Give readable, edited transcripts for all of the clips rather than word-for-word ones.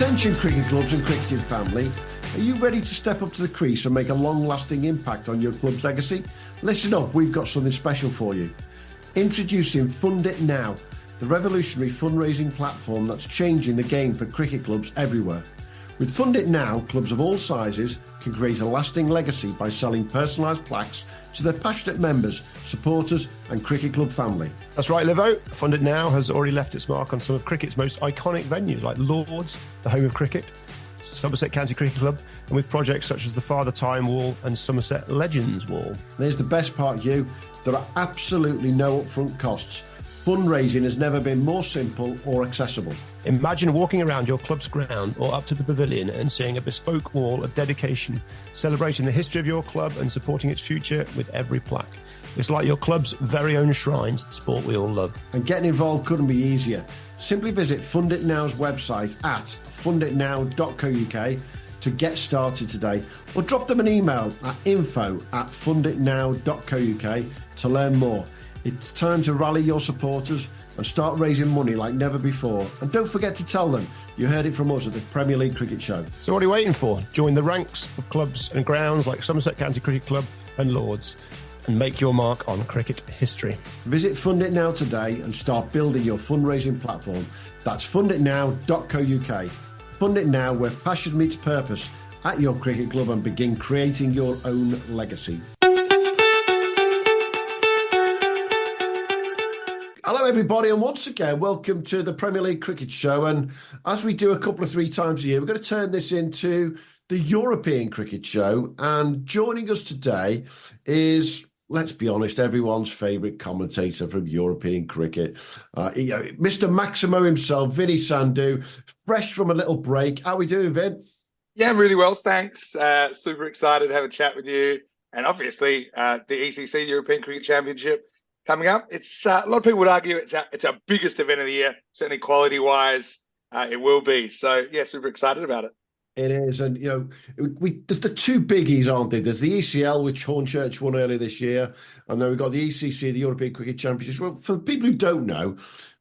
Attention cricket clubs and cricketing family, are you ready to step up to the crease and make a long-lasting impact on your club's legacy? Listen up, we've got something special for you. Introducing Fund It Now, the revolutionary fundraising platform that's changing the game for cricket clubs everywhere. With Fund It Now, clubs of all sizes can create a lasting legacy by selling personalised plaques to their passionate members, supporters and cricket club family. That's right, Livo. Fund It Now has already left its mark on some of cricket's most iconic venues like Lords, the home of cricket, Somerset County Cricket Club, and with projects such as the Father Time Wall and Somerset Legends Wall. There's the best part, Hugh. There are absolutely no upfront costs. Fundraising has never been more simple or accessible. Imagine walking around your club's ground or up to the pavilion and seeing a bespoke wall of dedication, celebrating the history of your club and supporting its future with every plaque. It's like your club's very own shrine to the sport we all love. And getting involved couldn't be easier. Simply visit Fund It Now's website at funditnow.co.uk to get started today, or drop them an email at info@funditnow.co.uk to learn more. It's time to rally your supporters and start raising money like never before. And don't forget to tell them you heard it from us at the Premier League Cricket Show. So what are you waiting for? Join the ranks of clubs and grounds like Somerset County Cricket Club and Lords and make your mark on cricket history. Visit Fund It Now today and start building your fundraising platform. That's funditnow.co.uk. Fund It Now, where passion meets purpose at your cricket club, and begin creating your own legacy. Hello everybody, and once again welcome to the Premier League Cricket Show. And as we do a couple of 3 times a year, we're going to turn this into the European Cricket Show. And joining us today is, let's be honest, everyone's favourite commentator from European cricket, Mr. Maximooooo himself, Vinny Sandhu, fresh from a little break. How are we doing, Vin? Yeah, really well, thanks. Super excited to have a chat with you. And obviously, the ECC European Cricket Championship coming up. It's a lot of people would argue it's our biggest event of the year, certainly quality-wise. It will be. So, yeah, super excited about it. It is, and there's the 2 biggies, aren't there? There's the ECL, which Hornchurch won earlier this year, and then we've got the ECC, the European Cricket Championship. Well, for the people who don't know,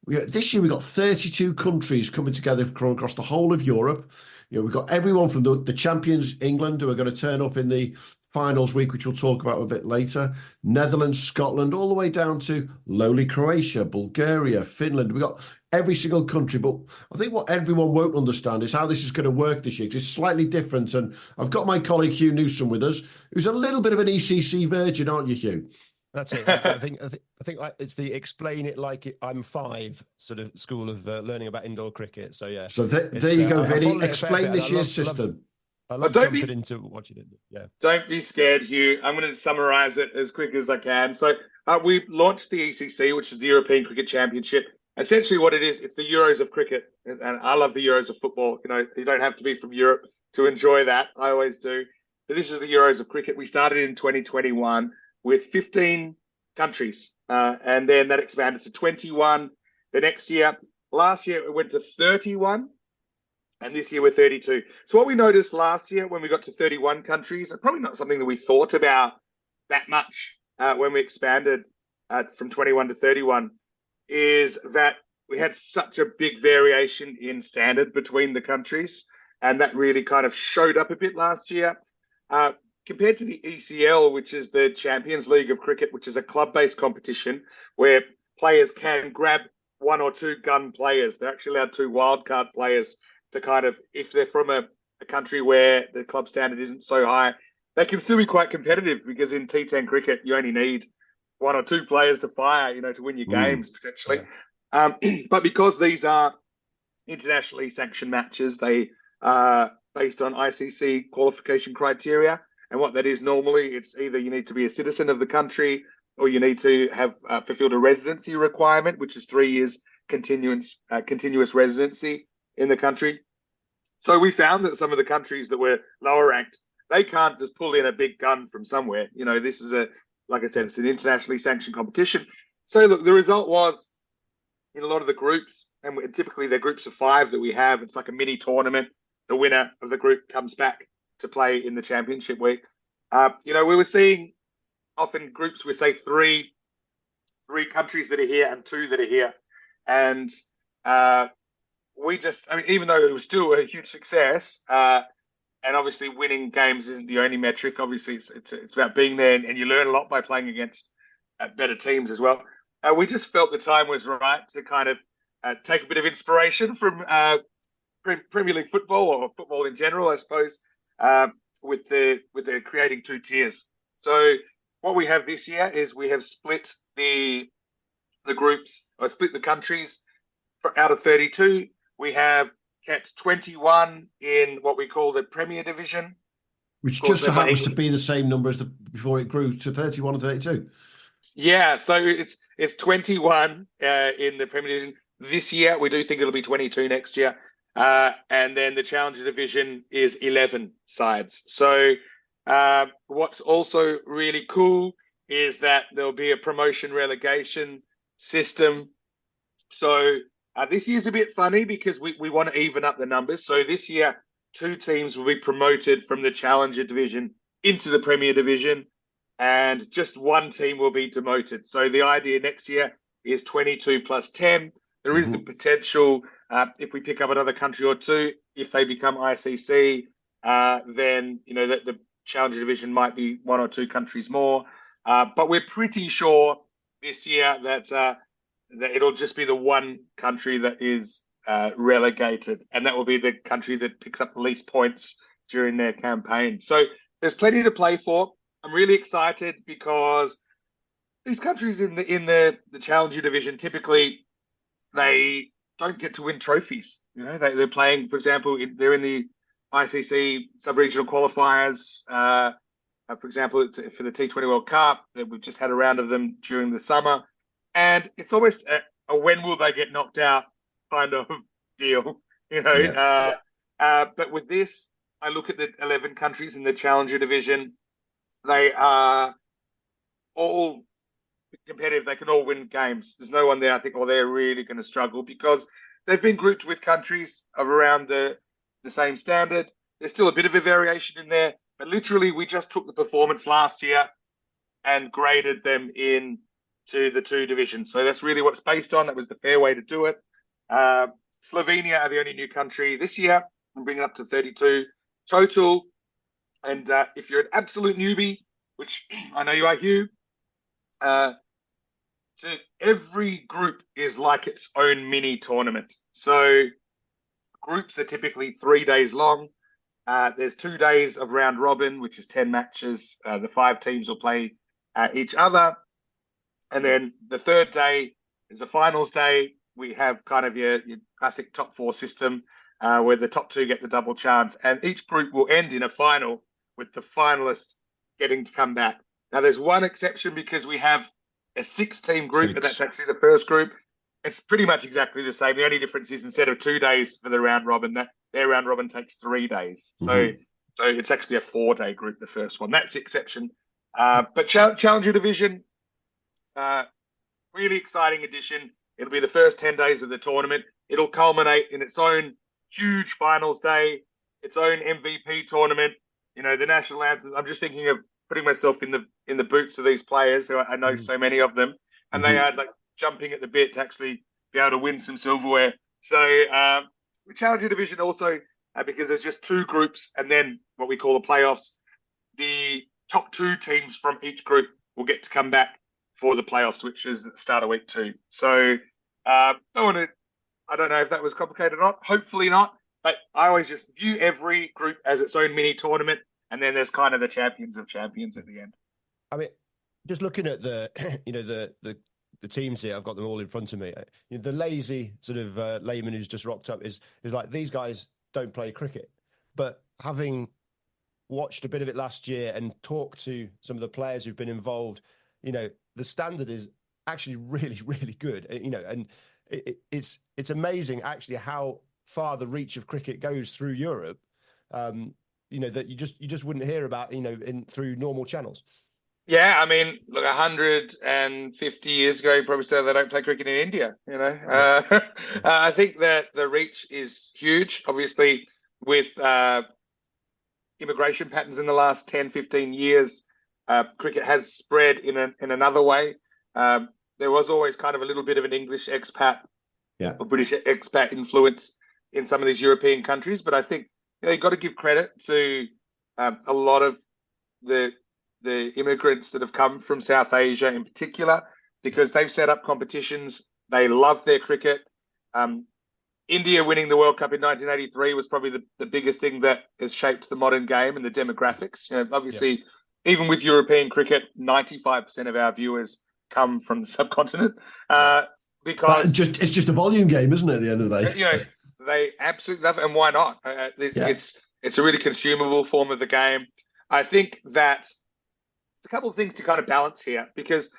this year we've got 32 countries coming together from across the whole of Europe. We've got everyone from the champions, England, who are going to turn up in the finals week, which we'll talk about a bit later. Netherlands, Scotland, all the way down to lowly Croatia, Bulgaria, Finland. We've got every single country. But I think what everyone won't understand is how this is going to work this year, because it's slightly different. And I've got my colleague Hugh Newsome with us, who's a little bit of an ECC virgin, aren't you, Hugh? That's it. I think it's the explain it like I'm 5 sort of school of learning about indoor cricket. So yeah. So there you go, Vinny. Explain this year's system. I love jumping into what you did. Yeah. Don't be scared, Hugh. I'm going to summarise it as quick as I can. So we launched the ECC, which is the European Cricket Championship. Essentially what it is, it's the Euros of cricket. And I love the Euros of football. You don't have to be from Europe to enjoy that. I always do. But this is the Euros of cricket. We started in 2021 with 15 countries. And then that expanded to 21 the next year. Last year, it went to 31. And this year we're 32. So what we noticed last year when we got to 31 countries, probably not something that we thought about that much when we expanded from 21 to 31, is that we had such a big variation in standard between the countries. And that really kind of showed up a bit last year. Compared to the ECL, which is the Champions League of Cricket, which is a club-based competition where players can grab 1 or 2 gun players. They're actually allowed 2 wildcard players to kind of, if they're from a country where the club standard isn't so high, they can still be quite competitive, because in T10 cricket, you only need 1 or 2 players to fire, to win your games potentially. Yeah. But because these are internationally sanctioned matches, they are based on ICC qualification criteria. And what that is normally, it's either you need to be a citizen of the country, or you need to have fulfilled a residency requirement, which is 3 years continuous residency in the country. So we found that some of the countries that were lower ranked, they can't just pull in a big gun from somewhere. This is like I said, it's an internationally sanctioned competition. So look, the result was in a lot of the groups, and typically they're groups of 5 that we have. It's like a mini tournament. The winner of the group comes back to play in the championship week. We were seeing often groups with, say, three countries that are here and 2 that are here. And I mean, even though it was still a huge success, and obviously winning games isn't the only metric. Obviously, it's about being there, and you learn a lot by playing against better teams as well. We just felt the time was right to kind of take a bit of inspiration from Premier League football, or football in general, I suppose, with the creating two tiers. So what we have this year is we have split the groups, or split the countries out of 32. We have kept 21 in what we call the Premier Division, which just so happens to be the same number as before it grew to 31 and 32. Yeah, so it's 21 in the Premier Division this year. We do think it'll be 22 next year. And then the Challenger Division is 11 sides. So what's also really cool is that there'll be a promotion relegation system. So this year's a bit funny because we want to even up the numbers. So this year, 2 teams will be promoted from the Challenger Division into the Premier Division, and just 1 team will be demoted. So the idea next year is 22 plus 10. There is the potential, if we pick up another country or 2, if they become ICC, then that the Challenger Division might be 1 or 2 countries more. But we're pretty sure this year that it'll just be the 1 country that is relegated, and that will be the country that picks up the least points during their campaign. So there's plenty to play for. I'm really excited because these countries in the Challenger Division, typically they don't get to win trophies. They're playing, for example, they're in the ICC sub-regional qualifiers. For example, for the T20 World Cup, we've just had a round of them during the summer. And it's almost a when will they get knocked out kind of deal, Yeah. But with this, I look at the 11 countries in the Challenger Division. They are all competitive. They can all win games. There's no one there, I think, they're really going to struggle because they've been grouped with countries of around the same standard. There's still a bit of a variation in there, but literally we just took the performance last year and graded them in to the 2 divisions. So that's really what it's based on. That was the fair way to do it. Slovenia are the only new country this year. I'm bringing it up to 32 total. And if you're an absolute newbie, which I know you are, Hugh, so every group is like its own mini tournament. So groups are typically 3 days long. There's 2 days of round robin, which is 10 matches. The 5 teams will play each other. And then the 3rd day is a finals day. We have kind of your classic top 4 system where the top 2 get the double chance. And each group will end in a final with the finalist getting to come back. Now, there's one exception because we have a 6-team group, but that's actually the first group. It's pretty much exactly the same. The only difference is instead of 2 days for the round robin, their round robin takes 3 days. So it's actually a 4-day group, the first one. That's the exception. But Challenger Division, really exciting addition. It'll be the first 10 days of the tournament. It'll culminate in its own huge finals day, its own MVP tournament. The national anthem. I'm just thinking of putting myself in the boots of these players who I know so many of them, and they are like jumping at the bit to actually be able to win some silverware. So the Challenger Division also, because there's just 2 groups and then what we call the playoffs, the top 2 teams from each group will get to come back for the playoffs, which is at the start of week 2. So I don't know if that was complicated or not. Hopefully not. But I always just view every group as its own mini tournament, and then there's kind of the champions of champions at the end. I mean, just looking at the the teams here, I've got them all in front of me. The lazy sort of layman who's just rocked up is like, these guys don't play cricket. But having watched a bit of it last year and talked to some of the players who've been involved, the standard is actually really, really good. And it's amazing actually how far the reach of cricket goes through Europe. That you just wouldn't hear about, through normal channels. Yeah, I mean, look, 150 years ago, you probably said they don't play cricket in India, I think that the reach is huge. Obviously, with immigration patterns in the last 10, 15 years, cricket has spread in another way. There was always kind of a little bit of an English expat or British expat influence in some of these European countries. But I think you've got to give credit to a lot of the immigrants that have come from South Asia in particular, because they've set up competitions. They love their cricket. India winning the World Cup in 1983 was probably the biggest thing that has shaped the modern game and the demographics. Obviously, even with European cricket, 95% of our viewers come from the subcontinent. Because it's just a volume game, isn't it? At the end of the day, they absolutely love it, and why not? It's a really consumable form of the game. I think that there's a couple of things to kind of balance here, because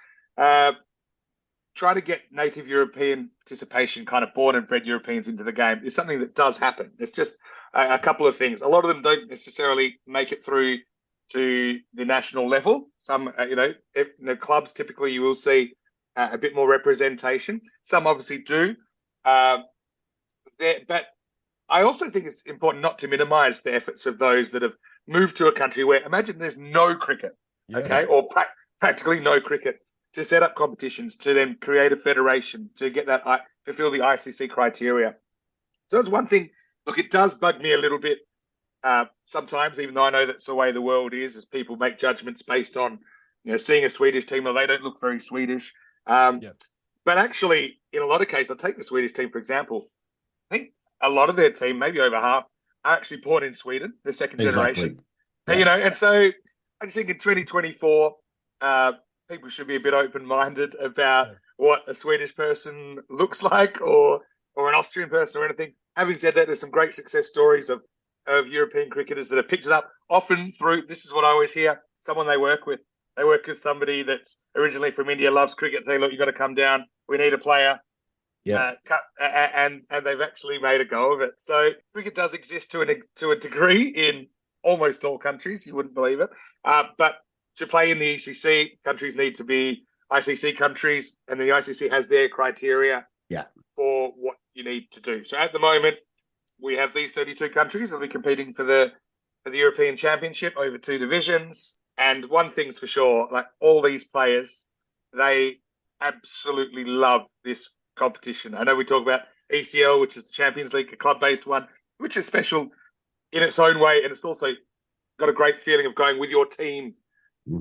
try to get native European participation, kind of born and bred Europeans into the game, is something that does happen. It's just a couple of things. A lot of them don't necessarily make it through to the national level. Some, in the clubs, typically you will see a bit more representation. Some obviously do. But I also think it's important not to minimise the efforts of those that have moved to a country where, imagine there's no cricket, or practically no cricket, to set up competitions, to then create a federation, to get that, fulfill the ICC criteria. So that's one thing. Look, it does bug me a little bit sometimes, even though I know that's the way the world is, as people make judgments based on, seeing a Swedish team, or they don't look very Swedish. But actually, in a lot of cases, I'll take the Swedish team, for example. I think a lot of their team, maybe over half, are actually born in Sweden, the second generation. And so I just think in 2024, people should be a bit open-minded about what a Swedish person looks like, or an Austrian person, or anything. Having said that, there's some great success stories of European cricketers that have picked it up, often through, this is what I always hear, someone they work with. They work with somebody that's originally from India, loves cricket, say, look, you've got to come down, we need a player. And they've actually made a go of it. So cricket does exist to a degree in almost all countries. You wouldn't believe it. But to play in the ECC, countries need to be ICC countries, and the ICC has their criteria for what you need to do. So at the moment, we have these 32 countries that will be competing for the European Championship over 2 divisions. And one thing's for sure, like all these players, they absolutely love this competition. I know we talk about ECL, which is the Champions League, a club-based one, which is special in its own way, and it's also got a great feeling of going with your team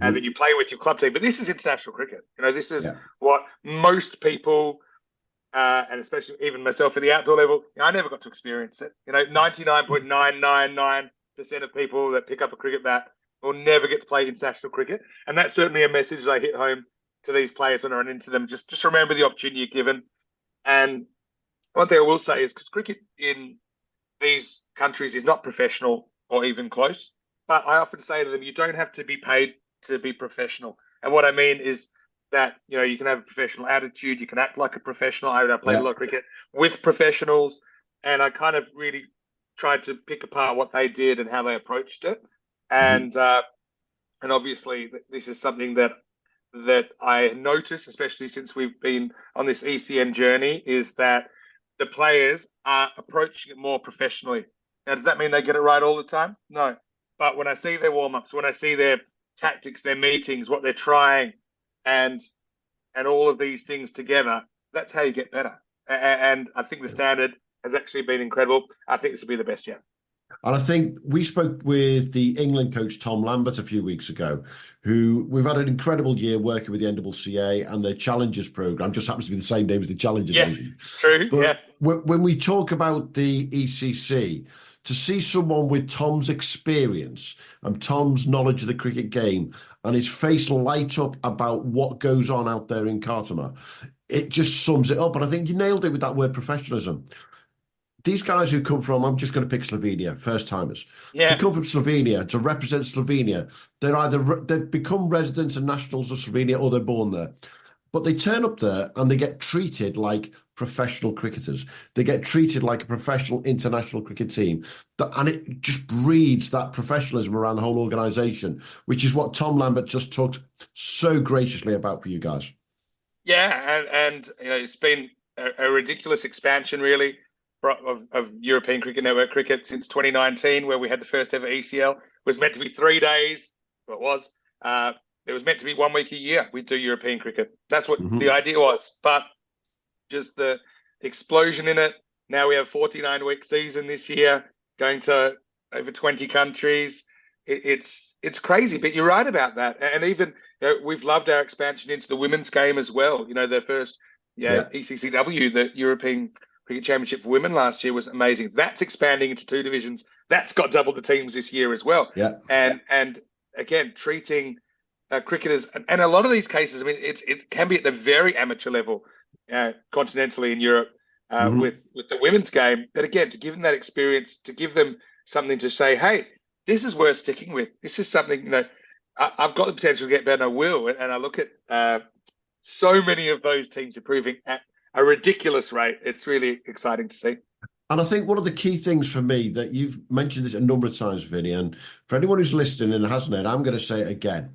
and that you play with your club team. But this is international cricket. This is what most people, and especially even myself at the outdoor level, I never got to experience it. 99.999% of people that pick up a cricket bat will never get to play international cricket. And that's certainly a message I hit home to these players when I run into them. Just remember the opportunity you're given. And one thing I will say is, because cricket in these countries is not professional or even close, but I often say to them, you don't have to be paid to be professional. And what I mean is that, you can have a professional attitude, you can act like a professional. I played a lot of cricket with professionals, and I kind of really tried to pick apart what they did and how they approached it. And obviously this is something that I notice, especially since we've been on this ECN journey, is that the players are approaching it more professionally. Now, does that mean they get it right all the time? No. But when I see their warm-ups, when I see their tactics, their meetings, what they're trying, and all of these things together, that's how you get better. And I think the standard has actually been incredible. I think this will be the best yet. And I think we spoke with the England coach, Tom Lambert, a few weeks ago, who we've had an incredible year working with the NCCA and their Challengers program. Just happens to be the same name as the Challenger Division. True. But when we talk about the ECC, to see someone with Tom's experience and Tom's knowledge of the cricket game and his face light up about what goes on out there in Cartama, it just sums it up. And I think you nailed it with that word professionalism. These guys who come from, I'm just going to pick Slovenia, first timers. They come from Slovenia to represent Slovenia. They've become residents and nationals of Slovenia, or they're born there. But they turn up there and they get treated like professional cricketers. They get treated like a professional international cricket team. And it just breeds that professionalism around the whole organisation, which is what Tom Lambert just talked so graciously about for you guys. Yeah, and it's been a ridiculous expansion, really, of European Cricket Network cricket since 2019, where we had the first ever ECL. It was meant to be 3 days. Well, it was. It was meant to be 1 week a year. We'd do European cricket. That's what the idea was. But just the explosion in it, Now we have 49-week season this year, going to over 20 countries. It's crazy, but you're right about that. And even we've loved our expansion into the women's game as well. The first ECCW, the European Cricket Championship for women last year, was amazing. That's expanding into 2 divisions. That's got double the teams this year as well. Yeah. And again, treating cricketers, and a lot of these cases, I mean, it can be at the very amateur level, continentally in Europe, with the women's game. But again, to give them that experience, to give them something to say, hey, this is worth sticking with. This is something that I've got the potential to get better. I will. And I look at so many of those teams improving at a ridiculous rate. It's really exciting to see. And I think one of the key things for me, that you've mentioned this a number of times, Vinny, and for anyone who's listening and hasn't heard, I'm going to say it again.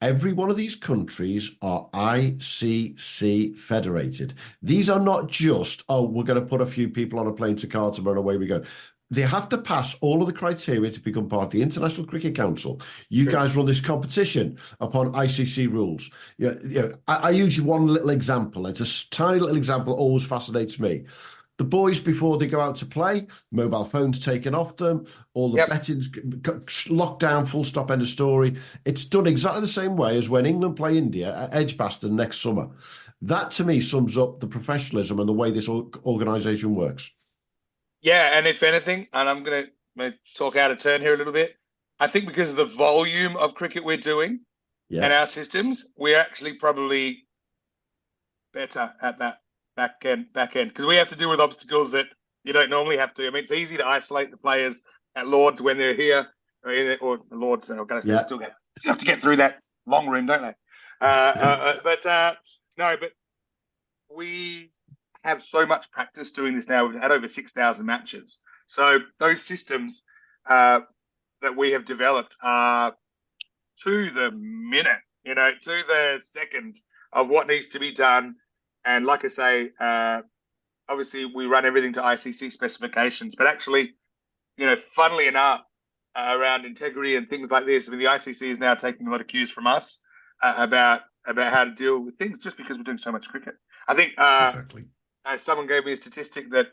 Every one of these countries are ICC federated. These are not just, we're going to put a few people on a plane to Cartama and away we go. They have to pass all of the criteria to become part of the International Cricket Council. You guys run this competition upon ICC rules. I use one little example. It's a tiny little example, always fascinates me. The boys, before they go out to play, mobile phones taken off them, all the betting's locked down, full stop, end of story. It's done exactly the same way as when England play India at Edgbaston next summer. That, to me, sums up the professionalism and the way this organisation works. Yeah, and if anything, and I'm going to talk out of turn here a little bit, I think because of the volume of cricket we're doing and our systems, we're actually probably better at that back end, because we have to deal with obstacles that you don't normally have to. I mean, it's easy to isolate the players at Lords when they're here, or Lords still have to get through that long room, don't they? But we have so much practice doing this now. We've had over 6,000 matches. So those systems that we have developed are to the minute, to the second of what needs to be done. And like I say, obviously we run everything to ICC specifications, but actually, funnily enough, around integrity and things like this, I mean, the ICC is now taking a lot of cues from us about how to deal with things, just because we're doing so much cricket. I think Exactly. Someone gave me a statistic that,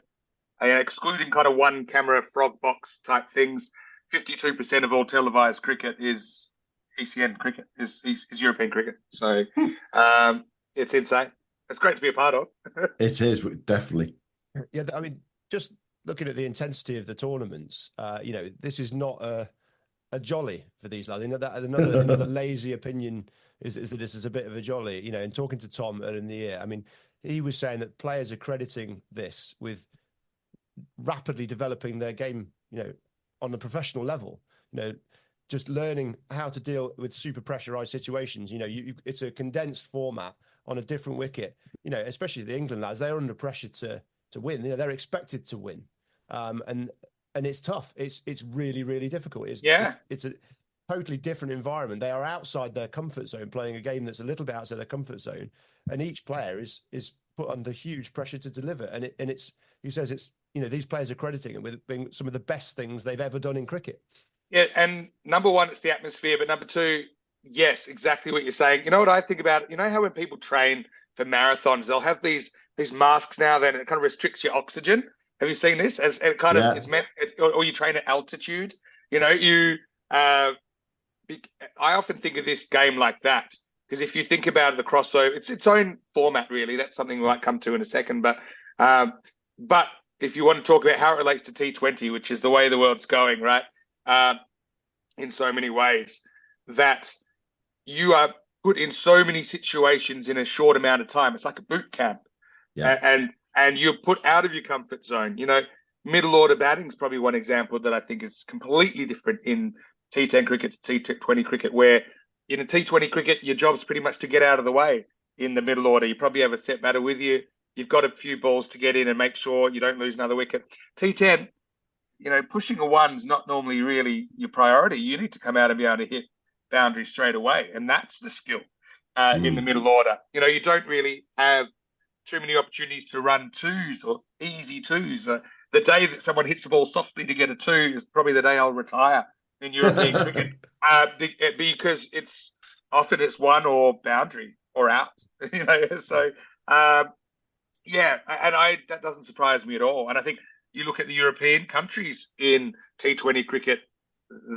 excluding kind of one camera frog box type things, 52% of all televised cricket is ECN cricket, is European cricket. So it's insane. It's great to be a part of. It is, definitely. Yeah, I mean, just looking at the intensity of the tournaments, this is not a jolly for these lads. Another lazy opinion is that this is a bit of a jolly. And talking to Tom earlier in the year, I mean, he was saying that players are crediting this with rapidly developing their game, on a professional level. Just learning how to deal with super pressurized situations. It's a condensed format on a different wicket. Especially the England lads, they're under pressure to win. They're expected to win, and it's tough. It's really, really difficult. It's a totally different environment. They are outside their comfort zone, playing a game that's a little bit outside their comfort zone, and each player is put under huge pressure to deliver. And he says it's these players are crediting it with being some of the best things they've ever done in cricket. Yeah, and number one, it's the atmosphere, but number two, yes, exactly what you're saying. You know what I think about? How when people train for marathons, they'll have these masks now, then it kind of restricts your oxygen. Have you seen this? As it kind of it's meant, or you train at altitude. I often think of this game like that, because if you think about the crossover, it's its own format, really. That's something we might come to in a second. But if you want to talk about how it relates to T20, which is the way the world's going, right? In so many ways, that you are put in so many situations in a short amount of time. It's like a boot camp, and you're put out of your comfort zone. Middle order batting is probably one example that I think is completely different in T10 cricket to T20 cricket, where in a T20 cricket, your job's pretty much to get out of the way in the middle order. You probably have a set batter with you. You've got a few balls to get in and make sure you don't lose another wicket. T10, pushing a one's not normally really your priority. You need to come out and be able to hit boundaries straight away. And that's the skill in the middle order. You don't really have too many opportunities to run twos or easy twos. The day that someone hits the ball softly to get a two is probably the day I'll retire in European cricket, because it's one or boundary or out. So Yeah, and that doesn't surprise me at all. And I think you look at the European countries in T20 cricket,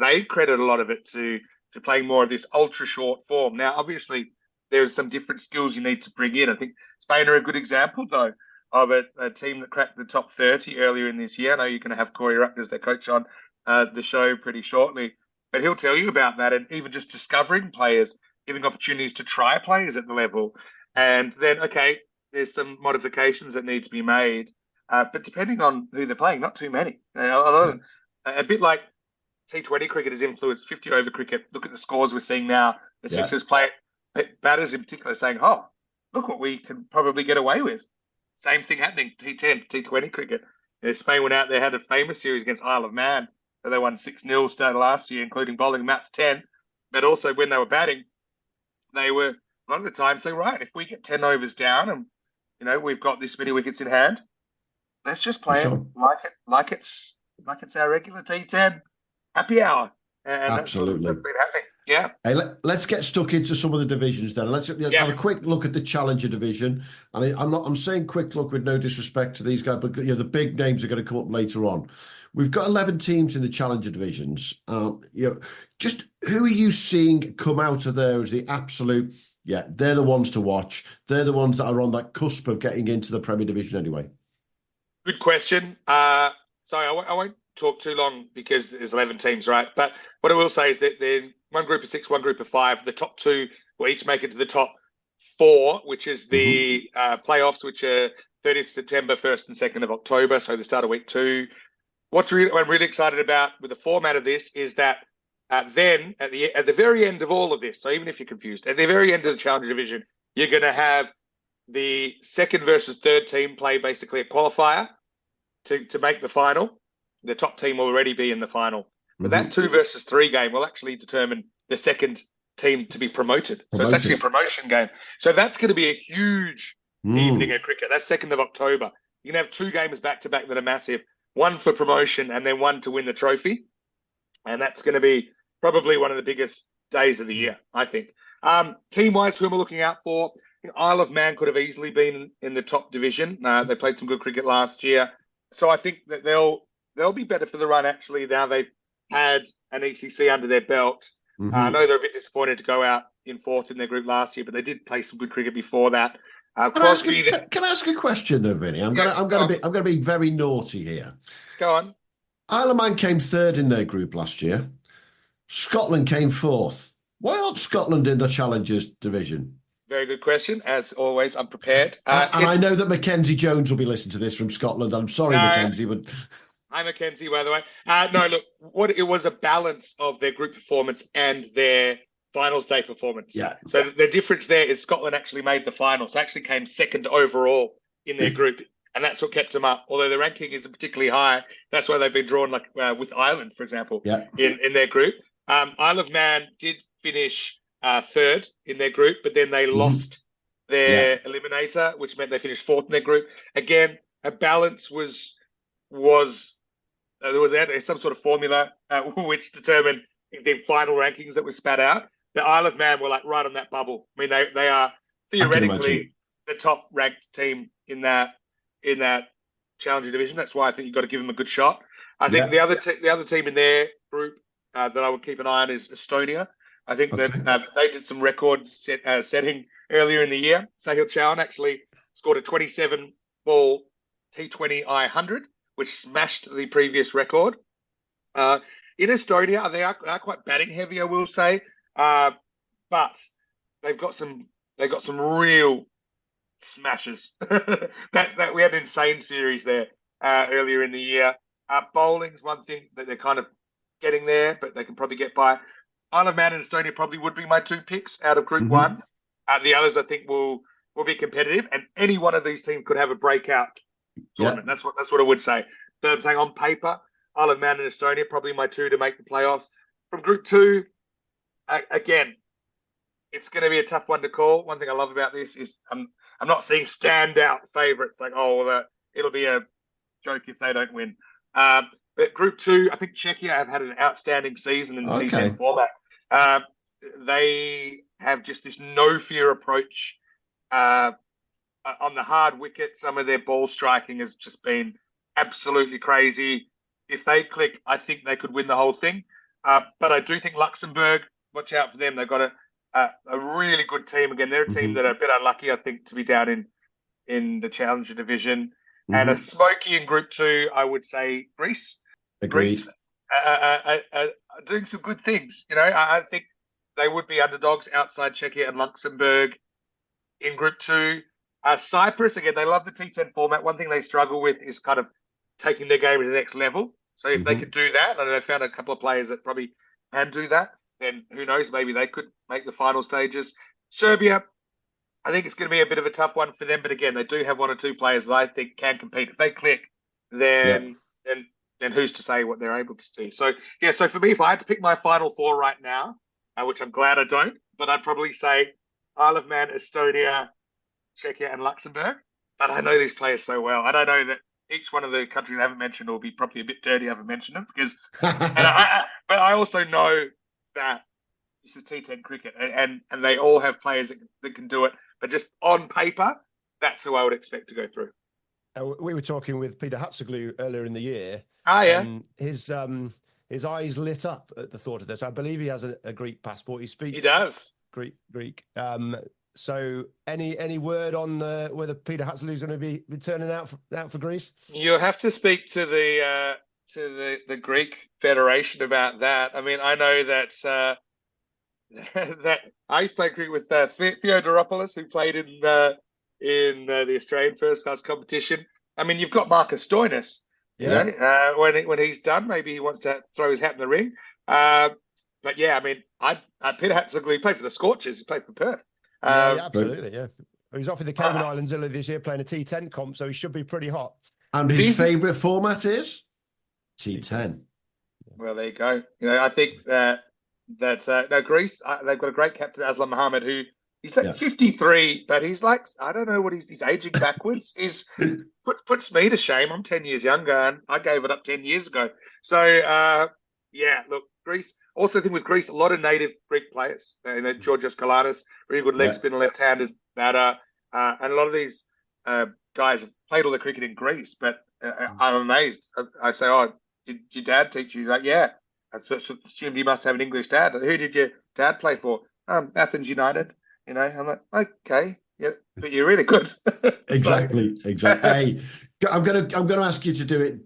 they credit a lot of it to playing more of this ultra short form. Now, obviously, there's some different skills you need to bring in. I think Spain are a good example, though, of a team that cracked the top 30 earlier in this year. I know you're going to have Corey Ruck as their coach on the show pretty shortly, but he'll tell you about that, and even just discovering players, giving opportunities to try players at the level. And then, okay, there's some modifications that need to be made, but depending on who they're playing, not too many. A bit like T20 cricket has influenced 50-over cricket. Look at the scores we're seeing now. The Sixers batters in particular saying, oh, look what we can probably get away with. Same thing happening, T10, T20 cricket. Spain went out there, had a famous series against Isle of Man. So they won 6-0 started last year, including bowling Matt for 10. But also when they were batting, they were, a lot of the time, saying, right, if we get 10 overs down and, we've got this many wickets in hand, let's just play it like it's our regular T10 happy hour. And Absolutely. that's been happening. Yeah. Hey, let's get stuck into some of the divisions then. Let's have a quick look at the Challenger division. And I'm saying quick look with no disrespect to these guys, but the big names are going to come up later on. We've got 11 teams in the Challenger divisions. Just who are you seeing come out of there as the absolute? Yeah, they're the ones to watch. They're the ones that are on that cusp of getting into the Premier Division anyway. Good question. Sorry, I won't talk too long because there's 11 teams, right? But what I will say is that they're one group of 6, one group of 5. The top 2 will each make it to the top 4, which is the playoffs, which are 30th September, 1st and 2nd of October. So the start of week 2. What I'm really excited about with the format of this is that then at the very end of all of this, so even if you're confused, at the very end of the Challenger Division, you're going to have the second versus third team play basically a qualifier to make the final. The top team will already be in the final. But that 2 versus 3 game will actually determine the second team to be promoted. So it's actually a promotion game. So that's going to be a huge evening of cricket. That's 2nd of October. You can have 2 games back-to-back that are massive. One for promotion and then one to win the trophy. And that's going to be probably one of the biggest days of the year, I think. Team-wise, who am I looking out for? Isle of Man could have easily been in the top division. They played some good cricket last year. So I think that they'll be better for the run, actually, now they've had an ECC under their belt. I know they're a bit disappointed to go out in 4th in their group last year, but they did play some good cricket before that. Can I ask a question though, Vinny? I'm gonna be very naughty here. Go on. Isle of Man came 3rd in their group last year. Scotland came 4th. Why aren't Scotland in the Challengers division? Very good question. As always, I'm prepared. And I know that Mackenzie Jones will be listening to this from Scotland. I'm sorry, Mackenzie, but hi, Mackenzie, by the way. No, look, it was a balance of their group performance and their finals day performance. Yeah. So the difference there is Scotland actually made the finals. Actually came 2nd overall in their group, and that's what kept them up. Although the ranking isn't particularly high, that's why they've been drawn with Ireland, for example, in their group. Isle of Man did finish 3rd in their group, but then they lost their eliminator, which meant they finished 4th in their group. Again, a balance was there was some sort of formula which determined the final rankings that were spat out. The Isle of Man were like right on that bubble. I mean, they are theoretically the top ranked team in that Challenger division. That's why I think you've got to give them a good shot. I think the other team in their group that I would keep an eye on is Estonia. I think that they did some record setting earlier in the year. Sahil Chauhan actually scored a 27-ball T20 I-100, which smashed the previous record. In Estonia, they are quite batting heavy, I will say, but they've got some real smashes. That we had an insane series there earlier in the year. Bowling's one thing that they're kind of getting there, but they can probably get by. Isle of Man and Estonia probably would be my 2 picks out of Group 1. The others, I think, will be competitive, and any one of these teams could have a breakout tournament. That's what I would say. So I'm saying on paper, Isle of Man and Estonia probably my 2 to make the playoffs. From Group 2, again, it's going to be a tough one to call. One thing I love about this is I'm not seeing standout favourites like, it'll be a joke if they don't win. But Group 2, I think Czechia have had an outstanding season in the T10 format. They have just this no-fear approach on the hard wicket, some of their ball striking has just been absolutely crazy. If they click, I think they could win the whole thing. But I do think Luxembourg, watch out for them. They've got a really good team. Again, they're a team that are a bit unlucky, I think, to be down in the Challenger division. And a smoky in Group 2, I would say Greece. Agreed. Greece are doing some good things. I think they would be underdogs outside Czechia and Luxembourg in Group 2. Cyprus, again, they love the T10 format. One thing they struggle with is kind of taking their game to the next level. So if they could do that, and they found a couple of players that probably can do that, then who knows, maybe they could make the final stages. Serbia, I think it's going to be a bit of a tough one for them. But again, they do have one or two players that I think can compete. If they click, then who's to say what they're able to do? So, so for me, if I had to pick my final four right now, which I'm glad I don't, but I'd probably say Isle of Man, Estonia, Czechia, and Luxembourg. But I know these players so well. And I know that each one of the countries I haven't mentioned will be probably a bit dirty I haven't mentioned them. But I also know that this is T10 cricket, and they all have players that can do it. But just on paper, that's who I would expect to go through. We were talking with Peter Hatzoglu earlier in the year. And his eyes lit up at the thought of this. I believe he has a Greek passport. He does. Greek. So any word on whether Peter Hatzoglu is going to be turning out for Greece? You'll have to speak to the Greek Federation about that. I mean, I know that that I used to play cricket with Theodoropoulos, who played in the Australian first class competition. I mean, you've got Marcus Stoinis. When he's done, maybe he wants to throw his hat in the ring. But yeah, I mean, Peter Hatzoglu, he played for the Scorchers. He played for Perth. Absolutely, yeah. He's off in the Cayman Islands earlier this year playing a T10 comp, so he should be pretty hot. And his favourite format is T10. Well, there you go. I think that Greece, they've got a great captain, Aslam Mohammed, who he's like 53, but he's like, I don't know what he's aging backwards. Puts me to shame. I'm 10 years younger, and I gave it up 10 years ago. So, look, Greece. Also, I think with Greece, a lot of native Greek players. Georgios Kalanis, really good leg spinner, left-handed batter. And a lot of these guys have played all their cricket in Greece, but I'm amazed. I say, did your dad teach you? He's like, yeah. I assumed you must have an English dad. Who did your dad play for? Athens United. I'm like, okay, yeah, but you're really good. Exactly. Hey, I'm gonna ask you to do it.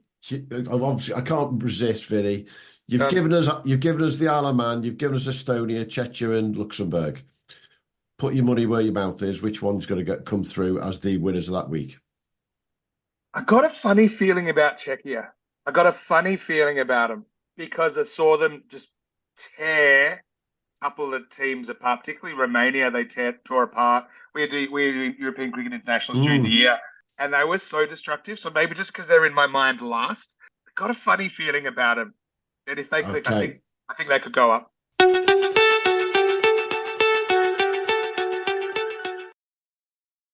Obviously, I can't resist, Vinny. You've given us the Isle of Man, you've given us Estonia, Czechia, and Luxembourg. Put your money where your mouth is. Which one's going to come through as the winners of that week? I got a funny feeling about Czechia. I got a funny feeling about them because I saw them just tear a couple of teams apart, particularly Romania. They tore apart. We had European Cricket Internationals during the year, and they were so destructive. So maybe just because they're in my mind last, I got a funny feeling about them. And if they click, I think they could go up.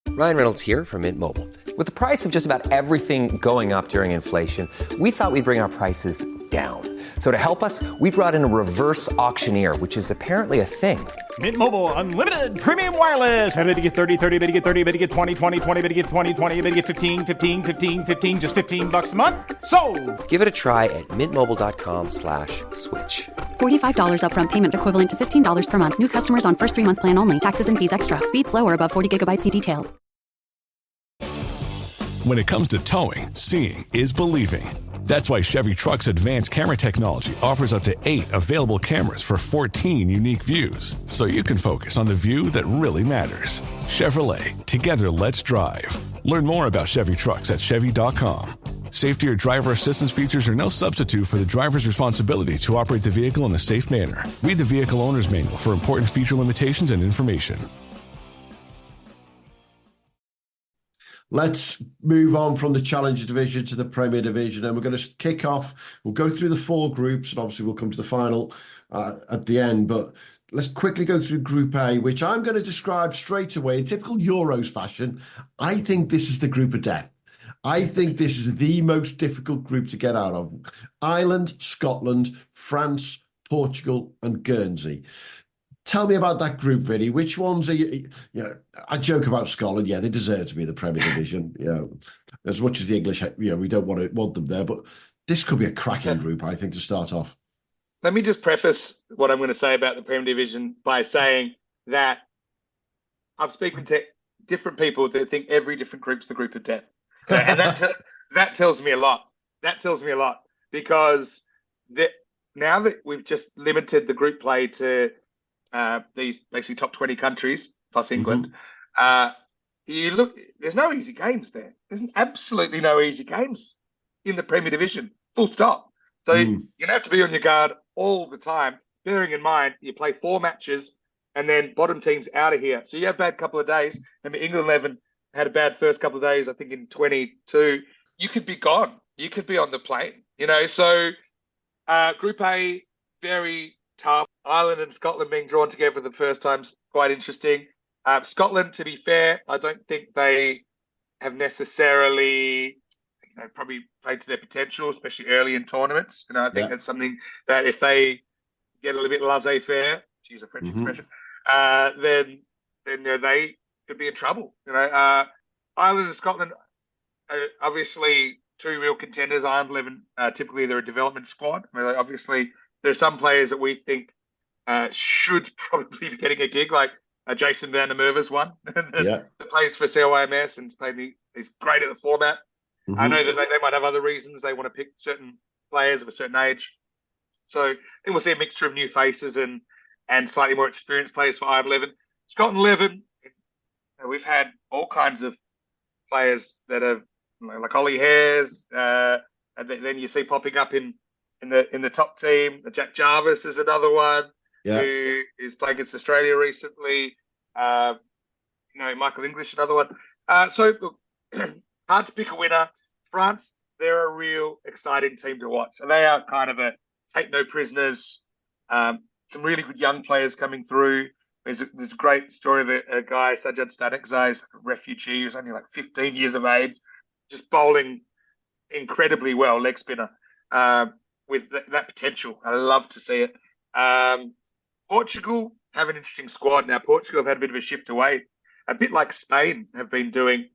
Ryan Reynolds here from Mint Mobile. With the price of just about everything going up during inflation, we thought we'd bring our prices down. So to help us, we brought in a reverse auctioneer, which is apparently a thing. Mint Mobile Unlimited Premium Wireless. How to get 30, 30, bit to get 30, bit to get 20, 20, 20, bit to get 20, 20, bit to get 15, 15, 15, 15, just $15 a month? Sold! Give it a try at mintmobile.com/switch. $45 upfront payment equivalent to $15 per month. New customers on first 3-month plan only. Taxes and fees extra. Speed slower above 40 gigabytes. See detail. When it comes to towing, seeing is believing. That's why Chevy Truck's advanced camera technology offers up to 8 available cameras for 14 unique views, so you can focus on the view that really matters. Chevrolet, together let's drive. Learn more about Chevy Trucks at Chevy.com. Safety or driver assistance features are no substitute for the driver's responsibility to operate the vehicle in a safe manner. Read the vehicle owner's manual for important feature limitations and information. Let's move on from the Challenger Division to the Premier Division, and we're going to kick off. We'll go through the 4 groups, and obviously we'll come to the final at the end, but let's quickly go through Group A, which I'm going to describe straight away in typical Euros fashion. I think this is the group of death. I think this is the most difficult group to get out of. Ireland, Scotland, France, Portugal, and Guernsey. Tell me about that group, Vinny. Which ones are you? You know, I joke about Scotland. Yeah, they deserve to be in the Premier Division. As much as the English, we don't want them there. But this could be a cracking group, I think, to start off. Let me just preface what I'm going to say about the Premier Division by saying that I've spoken to different people that think every different group's the group of death, and that tells me a lot. That tells me a lot because now that we've just limited the group play to these basically top 20 countries plus England, you look. There's no easy games there. There's absolutely no easy games in the Premier Division. Full stop. So you have to be on your guard all the time, bearing in mind you play 4 matches and then bottom teams out of here. So you have a bad couple of days. Remember, England 11 had a bad first couple of days, I think in 22. You could be gone. You could be on the plane, So Group A, very tough. Ireland and Scotland being drawn together for the first time's quite interesting. Scotland, to be fair, I don't think they have necessarily probably played to their potential, especially early in tournaments. I think that's something that if they get a little bit laissez-faire, to use a French expression, then they could be in trouble. Ireland and Scotland are obviously 2 real contenders. Ireland 11, typically they're a development squad. Obviously, there's some players that we think should probably be getting a gig, like Jason Van der Merwe's one, that plays for COIMS and he's great at the format. I know that they might have other reasons they want to pick certain players of a certain age. So I think we'll see a mixture of new faces and slightly more experienced players for Ireland 11. Scotland 11, we've had all kinds of players that have, like Ollie Hares, and then you see popping up in the top team. Jack Jarvis is another one who is playing against Australia recently. Michael English, another one. So look, hard to pick a winner. France, they're a real exciting team to watch. And they are kind of a take no prisoners. Some really good young players coming through. There's a great story of a guy, Sajjad Stanekzai, a refugee who's only like 15 years of age, just bowling incredibly well, leg spinner, with that potential. I love to see it. Portugal have an interesting squad. Now, Portugal have had a bit of a shift away, a bit like Spain have been doing.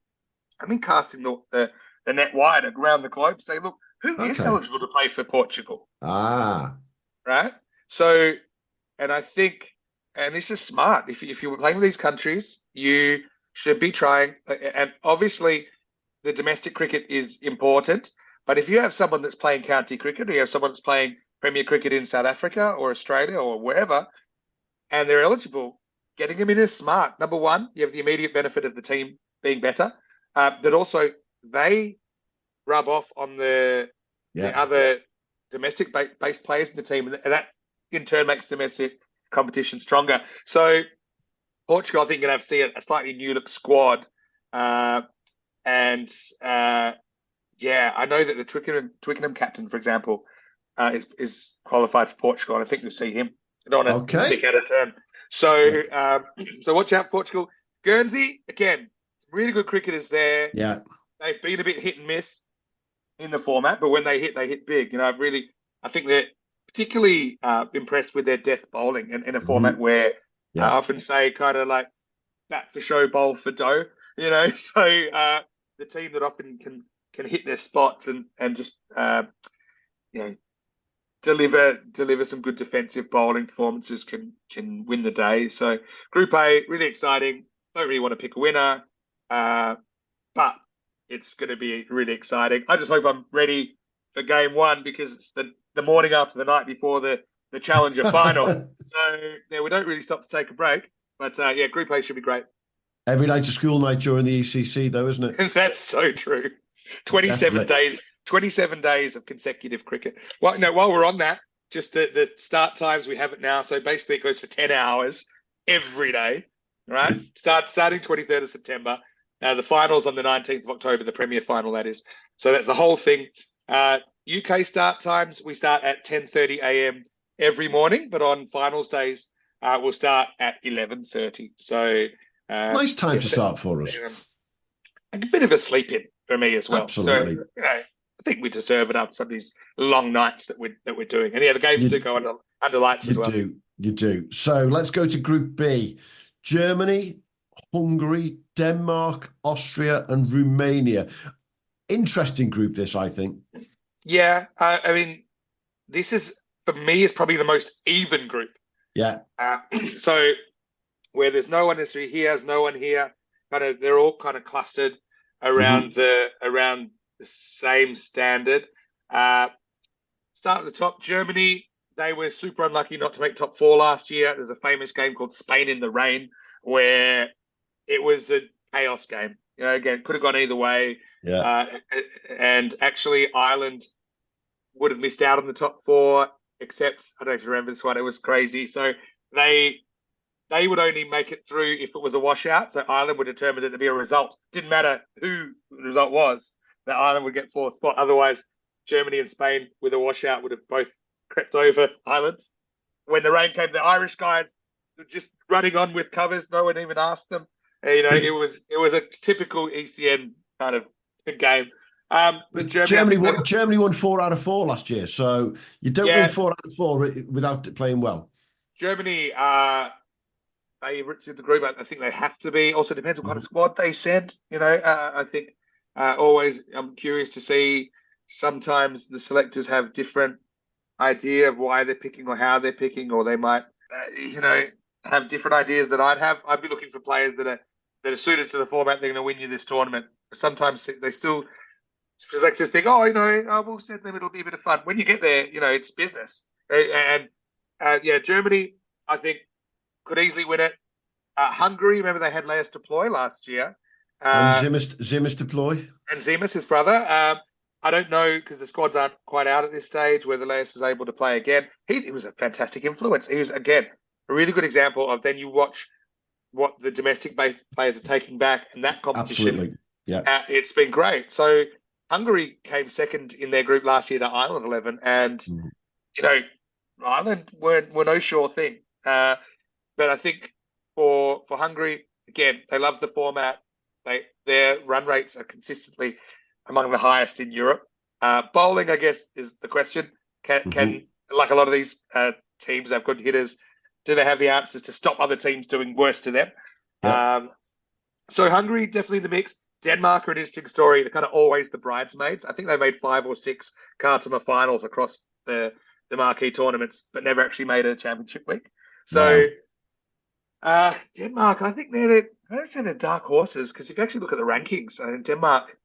I've been casting the net wide around the globe, say, look, who is eligible to play for Portugal? Right? So, and I think, and this is smart, if you're playing with these countries, you should be trying, and obviously the domestic cricket is important, but if you have someone that's playing county cricket, or you have someone that's playing Premier Cricket in South Africa or Australia or wherever, and they're eligible, getting them in is smart. Number one, you have the immediate benefit of the team being better. That also they rub off on the other domestic-based players in the team, and that in turn makes domestic competition stronger. So Portugal, I think, going to have to see a slightly new-look squad. I know that the Twickenham captain, for example, is qualified for Portugal, and I think we'll see him. I don't want to stick out of turn. So, so watch out for Portugal. Guernsey, again, really good cricketers there. Yeah. They've been a bit hit and miss in the format, but when they hit big. I think they're particularly impressed with their death bowling in a format where I often say kind of like bat for show, bowl for dough, So the team that often can hit their spots and just, deliver some good defensive bowling performances can win the day. So Group A, really exciting. Don't really want to pick a winner. But it's going to be really exciting. I just hope I'm ready for game one because it's the morning after the night before the Challenger final. So we don't really stop to take a break. But Group A should be great. Every night's a school night during the ECC, though, isn't it? That's so true. 27 days of consecutive cricket. Well, while we're on that, just the start times we have it now. So basically, it goes for 10 hours every day. Right, starting 23rd of September. The finals on the 19th of October, the Premier final, that is. So that's the whole thing. UK start times, we start at 10:30 a.m. every morning, but on finals days, we'll start at 11:30. So nice time to start for us. A bit of a sleep in for me as well. Absolutely. So I think we deserve it after some of these long nights that we're doing. And the games do go under lights as well. You do. So let's go to Group B. Germany, Hungary, Denmark, Austria, and Romania. Interesting group, this, I think. Yeah, I mean, this is, for me, is probably the most even group. Yeah. So where there's no one necessarily here, there's no one here, they're all kind of clustered around the same standard. Start at the top. Germany, they were super unlucky not to make top four last year. There's a famous game called Spain in the Rain where it was a chaos game. Again, could have gone either way. Yeah. And actually, Ireland would have missed out on the top four, except, I don't know if you remember this one, it was crazy. So they would only make it through if it was a washout. So Ireland would determine it to be a result. Didn't matter who the result was, that Ireland would get fourth spot. Otherwise, Germany and Spain with a washout would have both crept over Ireland. When the rain came, the Irish guys were just running on with covers. No one even asked them. It was a typical ECN kind of game. But Germany won 4 out of 4 last year, so you don't win 4 out of 4 without playing well. Germany are favorites in the group. I think they have to be. Also depends what kind of squad they send. I think always I'm curious to see. Sometimes the selectors have different idea of why they're picking or how they're picking, or they might have different ideas that I'd have. I'd be looking for players that are suited to the format. They're going to win you this tournament. Sometimes they still, selectors think, we'll send them. It'll be a bit of fun. When you get there, it's business. And Germany, I think, could easily win it. Hungary, remember they had Laius Deploy last year. And Zimis Deploy. And Zimis, his brother. I don't know, because the squads aren't quite out at this stage, whether Laius is able to play again. He was a fantastic influence. He was, again, a really good example of then you watch what the domestic-based players are taking back, and that competition. Absolutely, yeah. It's been great. So Hungary came second in their group last year to Ireland 11, and, Ireland were no sure thing. But I think for Hungary, again, they love the format. Their run rates are consistently among the highest in Europe. Bowling, I guess, is the question. Can like a lot of these teams have good hitters, do they have the answers to stop other teams doing worse to them? Yep. So Hungary, definitely in the mix. Denmark are an interesting story. They're kind of always the bridesmaids. I think they made 5 or 6 Cartama finals across the marquee tournaments, but never actually made a championship week. So Denmark, I think I don't say they're dark horses, because if you actually look at the rankings, Denmark,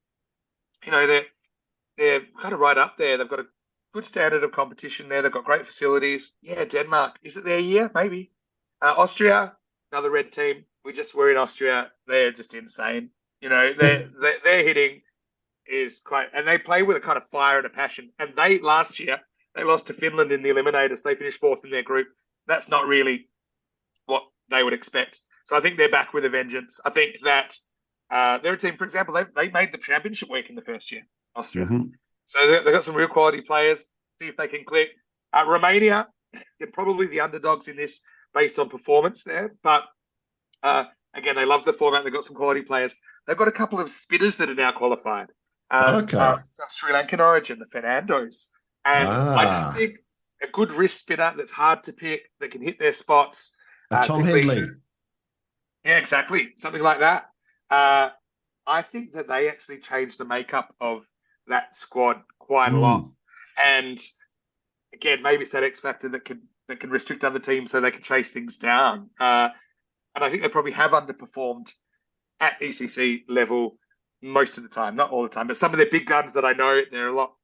they're kind of right up there. They've got a good standard of competition there. They've got great facilities. Yeah, Denmark. Is it their year? Maybe. Austria, another red team. We just were in Austria. They're just insane. Their hitting is quite, and they play with a kind of fire and a passion. And last year, they lost to Finland in the eliminators. They finished 4th in their group. That's not really what they would expect. So I think they're back with a vengeance. I think that they're a team, for example, they made the championship week in the first year, Austria. So they've got some real quality players. See if they can click. Romania, they're probably the underdogs in this based on performance there. But again, they love the format. They've got some quality players. They've got a couple of spinners that are now qualified. Sri Lankan origin, the Fernandos. And I just think a good wrist spinner that's hard to pick, that can hit their spots. Tom Hindley. Yeah, exactly. Something like that. I think that they actually changed the makeup of that squad quite a lot. And again, maybe it's that X factor that can restrict other teams so they can chase things down. And I think they probably have underperformed at ECC level most of the time, not all the time, but some of their big guns that I know, they're a lot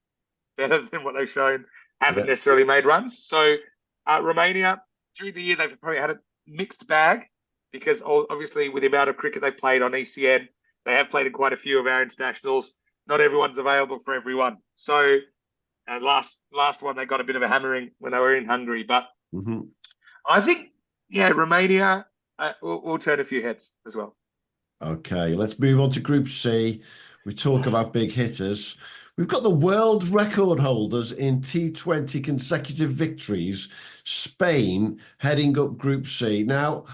better than what they've shown, haven't necessarily made runs. So Romania, during the year, they've probably had a mixed bag, because obviously with the amount of cricket they've played on ECN, they have played in quite a few of our internationals. Not everyone's available for everyone. So last one, they got a bit of a hammering when they were in Hungary. But I think, Romania will turn a few heads as well. Okay, let's move on to Group C. We talk about big hitters. We've got the world record holders in T20 consecutive victories, Spain, heading up Group C. Now,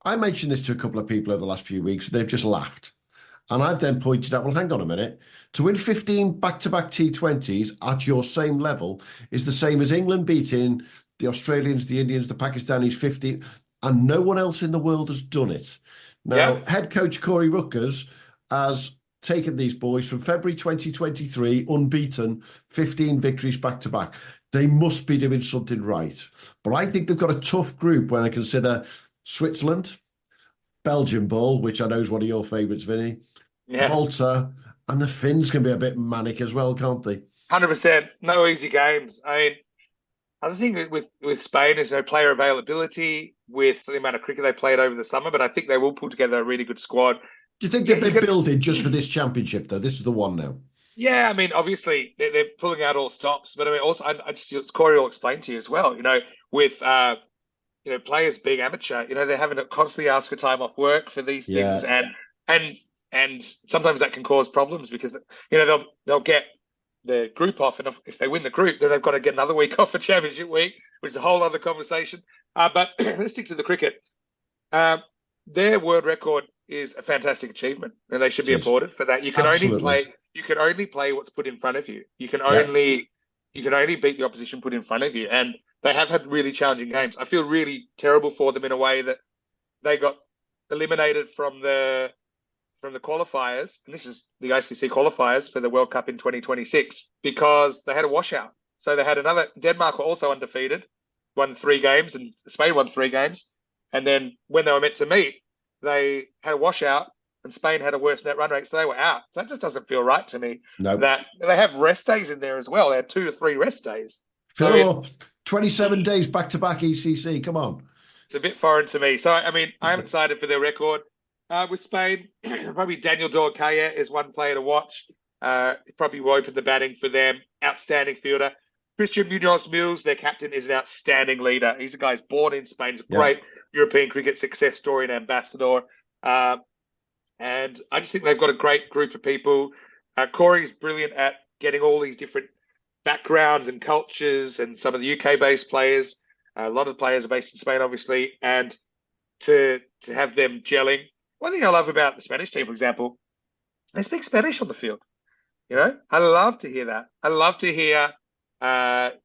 I mentioned this to a couple of people over the last few weeks. They've just laughed. And I've then pointed out, well, hang on a minute. To win 15 back-to-back T20s at your same level is the same as England beating the Australians, the Indians, the Pakistanis, 15, and no one else in the world has done it. Now, head coach Corey Ruckers has taken these boys from February 2023, unbeaten, 15 victories back-to-back. They must be doing something right. But I think they've got a tough group when I consider Switzerland, Belgian ball, which I know is one of your favourites, Vinny, Malta, and the Finns can be a bit manic as well, can't they? 100%. No easy games. I mean, other thing with Spain is player availability with the amount of cricket they played over the summer, but I think they will pull together a really good squad. Do you think they've been building just for this championship, though? This is the one now. Yeah, I mean, obviously they're pulling out all stops, but I mean, also I just Corey will explain to you as well. With players being amateur, they're having to constantly ask for time off work for these things, and sometimes that can cause problems because they'll get the group off, and if they win the group, then they've got to get another week off for Championship week, which is a whole other conversation. But let's stick to the cricket. Their world record is a fantastic achievement, and they should be applauded for that. You can only play what's put in front of you. You can only beat the opposition put in front of you, and they have had really challenging games. I feel really terrible for them in a way that they got eliminated from the qualifiers, and this is the ICC qualifiers for the World Cup in 2026, because they had a washout. So they had Denmark were also undefeated, won 3 games, and Spain won 3 games. And then when they were meant to meet, they had a washout, and Spain had a worse net run rate, so they were out. So that just doesn't feel right to me. No. That they have rest days in there as well. They had 2 to 3 rest days. Fill up 27 days back-to-back ECC. Come on. It's a bit foreign to me. So, I mean, I'm excited for their record. With Spain, probably Daniel Dorcaya is one player to watch. Probably will open the batting for them. Outstanding fielder. Christian Munoz Mills, their captain, is an outstanding leader. He's a guy who's born in Spain. He's a great European cricket success story and ambassador. And I just think they've got a great group of people. Corey's brilliant at getting all these different backgrounds and cultures, and some of the UK-based players. A lot of the players are based in Spain, obviously, and to have them gelling. One thing I love about the Spanish team, for example, they speak Spanish on the field. I love to hear that. I love to hear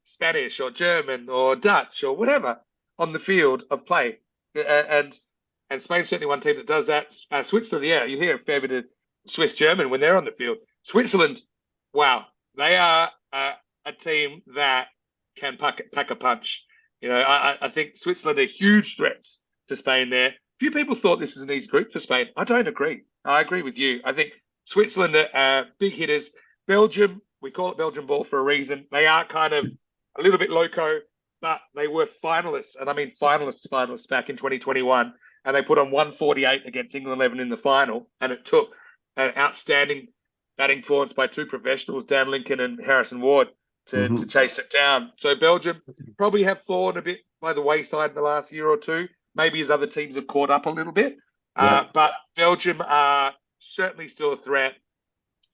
Spanish or German or Dutch or whatever on the field of play. And Spain's certainly one team that does that. Switzerland, you hear a fair bit of Swiss German when they're on the field. Switzerland, wow, they are a team that can pack a punch. I think Switzerland are huge threats to Spain there. Few people thought this is an easy group for Spain. I don't agree. I agree with you. I think Switzerland are big hitters. Belgium, we call it Belgian ball for a reason. They are kind of a little bit loco, but they were finalists, and I mean finalists back in 2021, and they put on 148 against England 11 in the final, and it took an outstanding batting performance by 2 professionals, Dan Lincoln and Harrison Ward, to chase it down. So Belgium probably have fallen a bit by the wayside in the last year or two. Maybe as other teams have caught up a little bit. But Belgium are certainly still a threat.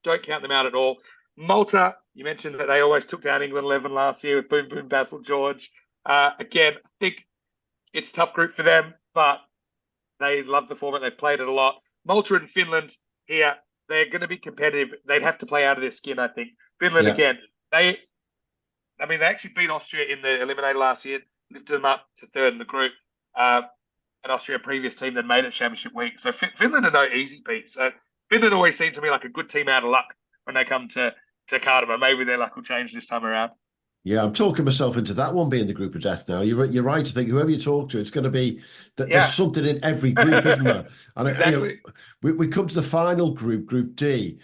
Don't count them out at all. Malta, you mentioned that they always took down England 11 last year with Boom Boom Basil George. Again, I think it's a tough group for them, but they love the format. They've played it a lot. Malta and Finland here, they're going to be competitive. They'd have to play out of their skin, I think. Finland, again, they actually beat Austria in the eliminator last year, lifted them up to 3rd in the group. An Austria previous team that made it Championship week. So Finland are no easy beats. Finland always seem to me like a good team out of luck when they come to Cartama. Maybe their luck will change this time around. Yeah, I'm talking myself into that one being the group of death now. You're right to think whoever you talk to, it's going to be that there's something in every group, isn't there? And exactly. We come to the final group, Group D,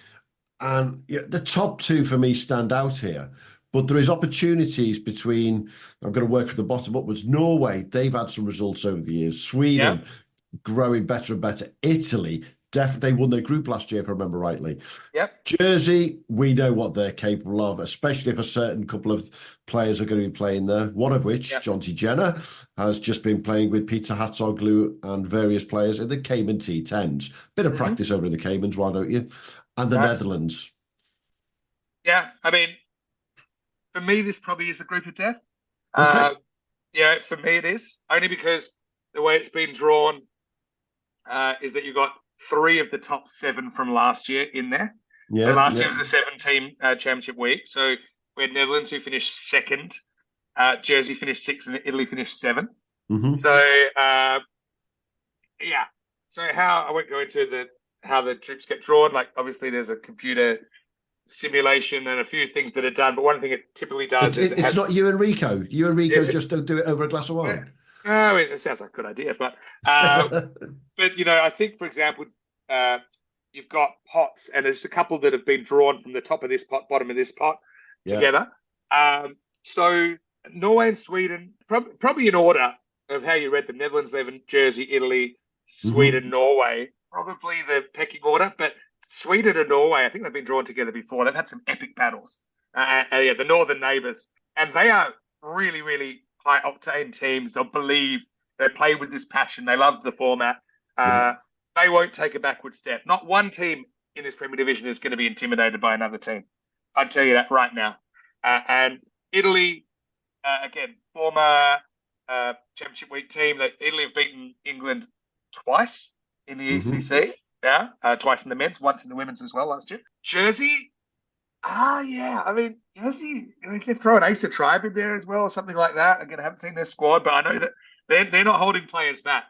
and the top 2 for me stand out here. But there is opportunities between, I'm going to work from the bottom upwards. Norway, they've had some results over the years. Sweden, growing better and better. Italy, definitely won their group last year, if I remember rightly. Jersey, we know what they're capable of, especially if a certain couple of players are going to be playing there. One of which, Jonty Jenner, has just been playing with Peter Hatzoglu and various players in the Cayman T10s. Bit of practice over in the Caymans, why don't you? And the Netherlands. Yeah, I mean, for me, this probably is the group of death. For me it is. Only because the way it's been drawn is that you've got 3 of the top 7 from last year in there. So last year was a 7-team championship week. So we had Netherlands who finished 2nd. Jersey finished 6th and Italy finished 7th. Mm-hmm. So, yeah. So I won't go into how the groups get drawn. Like, obviously, there's a computer simulation and a few things that are done. But one thing it typically does is it's not you and Rico. You and Rico just don't do it over a glass of wine. Oh, it sounds like a good idea. But, I think, for example, you've got pots, and there's a couple that have been drawn from the top of this pot, bottom of this pot together. So Norway and Sweden, probably in order of how you read them: Netherlands, 11, Jersey, Italy, Sweden, Norway. Probably the pecking order, but Sweden and Norway, I think they've been drawn together before. They've had some epic battles. The northern neighbours, and they are really, really high octane teams. They'll believe, they play with this passion. They love the format. They won't take a backward step. Not one team in this Premier Division is going to be intimidated by another team. I'd tell you that right now. And Italy, again, former Championship Week team. Italy have beaten England twice in the ECC. Twice in the men's, once in the women's as well last year. Jersey, I mean, Jersey, they can throw an Ace of Tribe in there as well or something like that. Again, I haven't seen their squad, but I know that they're not holding players back.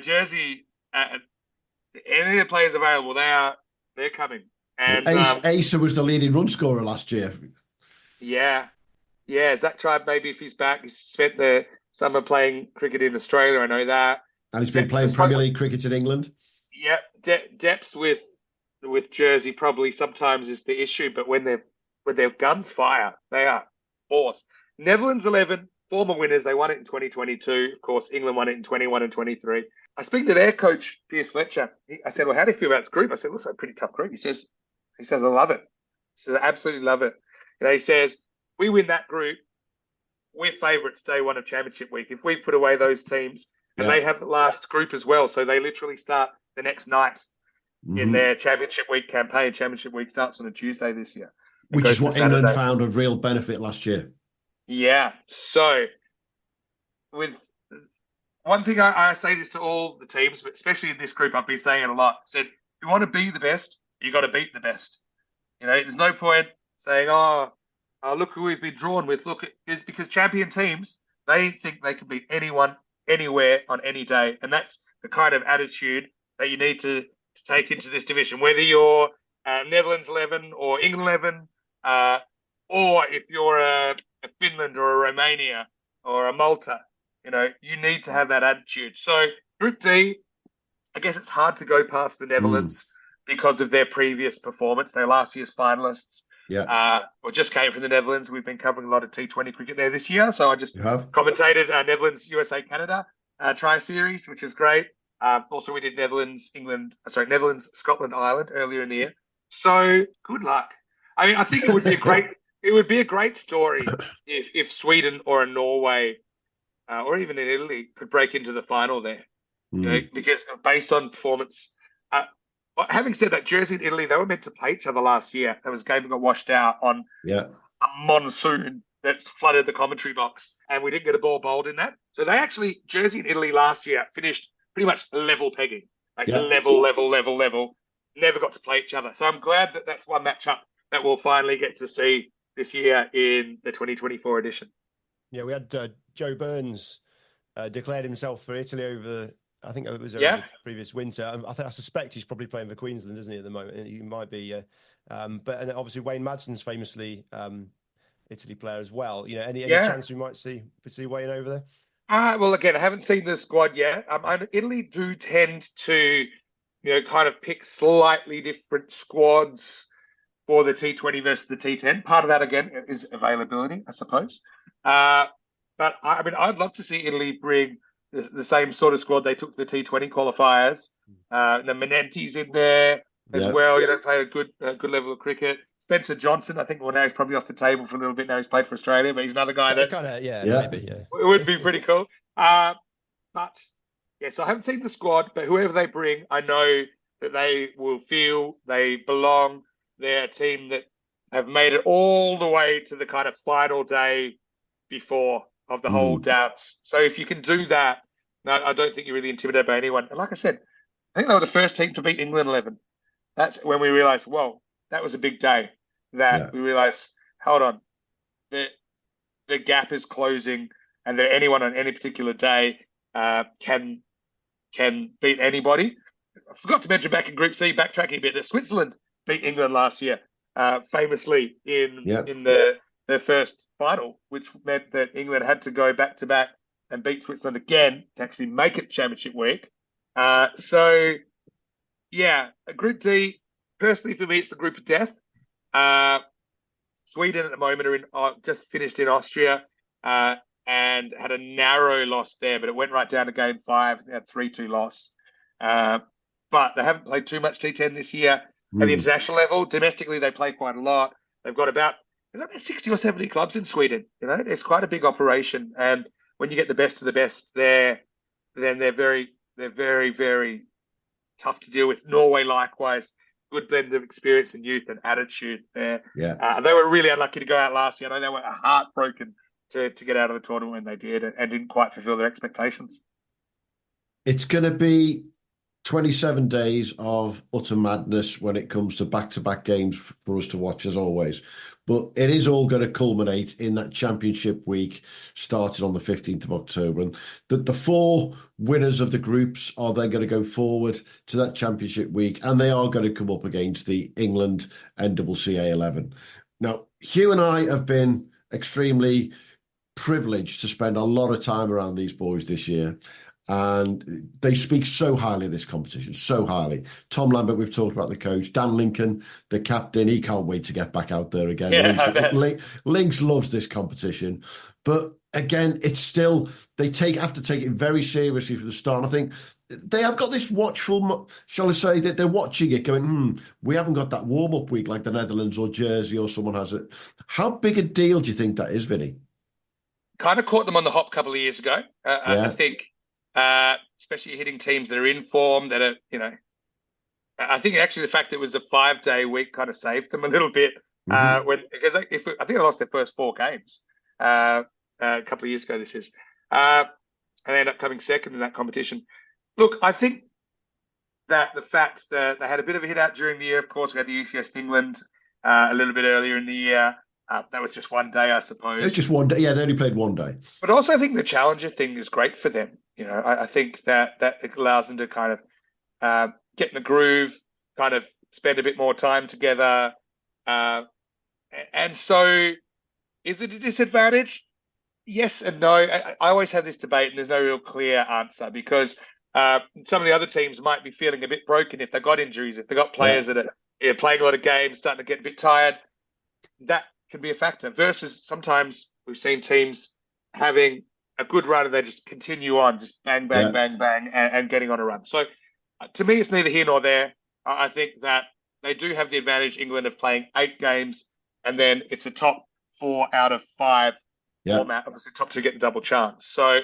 Jersey, any of the players available, they're coming. And Asa was the leading run scorer last year. Yeah. Zach Tribe, maybe if he's back, he's spent the summer playing cricket in Australia. I know that. And he's been playing Premier League cricket in England. Yeah, depth with Jersey probably sometimes is the issue, but when their guns fire, they are force. Netherlands 11, former winners. They won it in 2022. Of course, England won it in 21 and 23. I speak to their coach, Piers Fletcher. I said, "Well, how do you feel about this group?" I said, "Looks like a pretty tough group." He says, "I love it." He says, "I absolutely love it." He says, "We win that group, we're favourites day one of Championship Week. If we put away those teams, and they have the last group as well, so they literally start the next night in their Championship Week campaign. Championship Week starts on a Tuesday this year. Which is what England found of real benefit last year. Yeah. So, with one thing, I say this to all the teams, but especially in this group, I've been saying it a lot. I said, if you want to be the best, you got to beat the best. There's no point saying, look who we've been drawn with. Look, it's because champion teams, they think they can beat anyone, anywhere, on any day. And that's the kind of attitude that you need to take into this division, whether you're Netherlands 11 or England 11, or if you're a Finland or a Romania or a Malta, you need to have that attitude. So Group D, I guess it's hard to go past the Netherlands because of their previous performance. They're last year's finalists. Just came from the Netherlands. We've been covering a lot of T20 cricket there this year. So I just commentated Netherlands, USA, Canada tri-series, which is great. Also, we did Netherlands, Scotland, Ireland earlier in the year. So good luck. I mean, I think it would be a great story if Sweden or Norway or even in Italy could break into the final there. Because based on performance. Having said that, Jersey and Italy, they were meant to play each other last year. There was a game that got washed out on a monsoon that flooded the commentary box, and we didn't get a ball bowled in that. So Jersey and Italy last year finished pretty much level pegging, level, never got to play each other. So I'm glad that that's one matchup that we'll finally get to see this year in the 2024 edition. Yeah, we had Joe Burns declared himself for Italy over the previous winter. I suspect he's probably playing for Queensland, isn't he, at the moment? He might be. And obviously Wayne Madson's famously Italy player as well. Any chance we might see Wayne over there? Well, again, I haven't seen the squad yet. Italy do tend to, kind of pick slightly different squads for the T20 versus the T10. Part of that, again, is availability, I suppose. But I'd love to see Italy bring the same sort of squad they took the T20 qualifiers. The Menenti's in there as well. Played a good level of cricket. Spencer Johnson, I think, now he's probably off the table for a little bit now. He's played for Australia, but he's another guy that maybe. It would be pretty cool. So I haven't seen the squad, but whoever they bring, I know that they will feel they belong. They're a team that have made it all the way to the kind of final day before of the whole doubts. So if you can do that, no, I don't think you're really intimidated by anyone. And like I said, I think they were the first team to beat England 11. That's when we realised, whoa, that was a big day. We realised, hold on, the the gap is closing and that anyone on any particular day can beat anybody. I forgot to mention back in Group C, backtracking a bit, that Switzerland beat England last year, famously in their first final, which meant that England had to go back-to-back and beat Switzerland again to actually make it Championship week. So, yeah, Group D, personally for me, it's the group of death. Sweden at the moment are just finished in Austria and had a narrow loss there, but it went right down to Game 5. They had 3-2 loss. But they haven't played too much T10 this year. At the international level, domestically, they play quite a lot. They've got about 60 or 70 clubs in Sweden. You know, it's quite a big operation. And when you get the best of the best there, then they're very, very tough to deal with. Norway, likewise, good blend of experience and youth and attitude there. Yeah. They were really unlucky to go out last year. I know they were heartbroken to get out of the tournament when they did and didn't quite fulfill their expectations. It's going to be 27 days of utter madness when it comes to back-to-back games for us to watch, as always. But it is all going to culminate in that Championship week starting on the 15th of October. And the 4 winners of the groups are then going to go forward to that Championship week, and they are going to come up against the England NCCA 11. Now, Hugh and I have been extremely privileged to spend a lot of time around these boys this year. And they speak so highly of this competition, so highly. Tom Lambert, we've talked about the coach. Dan Lincoln, the captain, he can't wait to get back out there again. Yeah, Links loves this competition. But again, it's still, have to take it very seriously from the start. And I think they have got this watchful, shall I say, that they're watching it going, we haven't got that warm-up week like the Netherlands or Jersey or someone has it. How big a deal do you think that is, Vinny? Kind of caught them on the hop a couple of years ago. I think... especially hitting teams that are in form, that are, I think actually the fact that it was a 5-day week kind of saved them a little bit. Because I think they lost their first 4 games a couple of years ago. This is, and they ended up coming second in that competition. Look, I think that the fact that they had a bit of a hit out during the year, of course, we had the ECS England a little bit earlier in the year. That was just one day, I suppose. It's just one day. Yeah, they only played one day. But also, I think the Challenger thing is great for them. I think that allows them to kind of get in the groove, kind of spend a bit more time together. And so, is it a disadvantage? Yes and no. I always have this debate, and there's no real clear answer because some of the other teams might be feeling a bit broken if they've got injuries, if they've got players that are playing a lot of games, starting to get a bit tired. That can be a factor. Versus sometimes we've seen teams having a good run and they just continue on, just bang, bang, bang, bang, and getting on a run. So to me, it's neither here nor there. I think that they do have the advantage, England, of playing 8 games, and then it's a top 4 out of 5 format. Obviously, top 2 get the double chance. So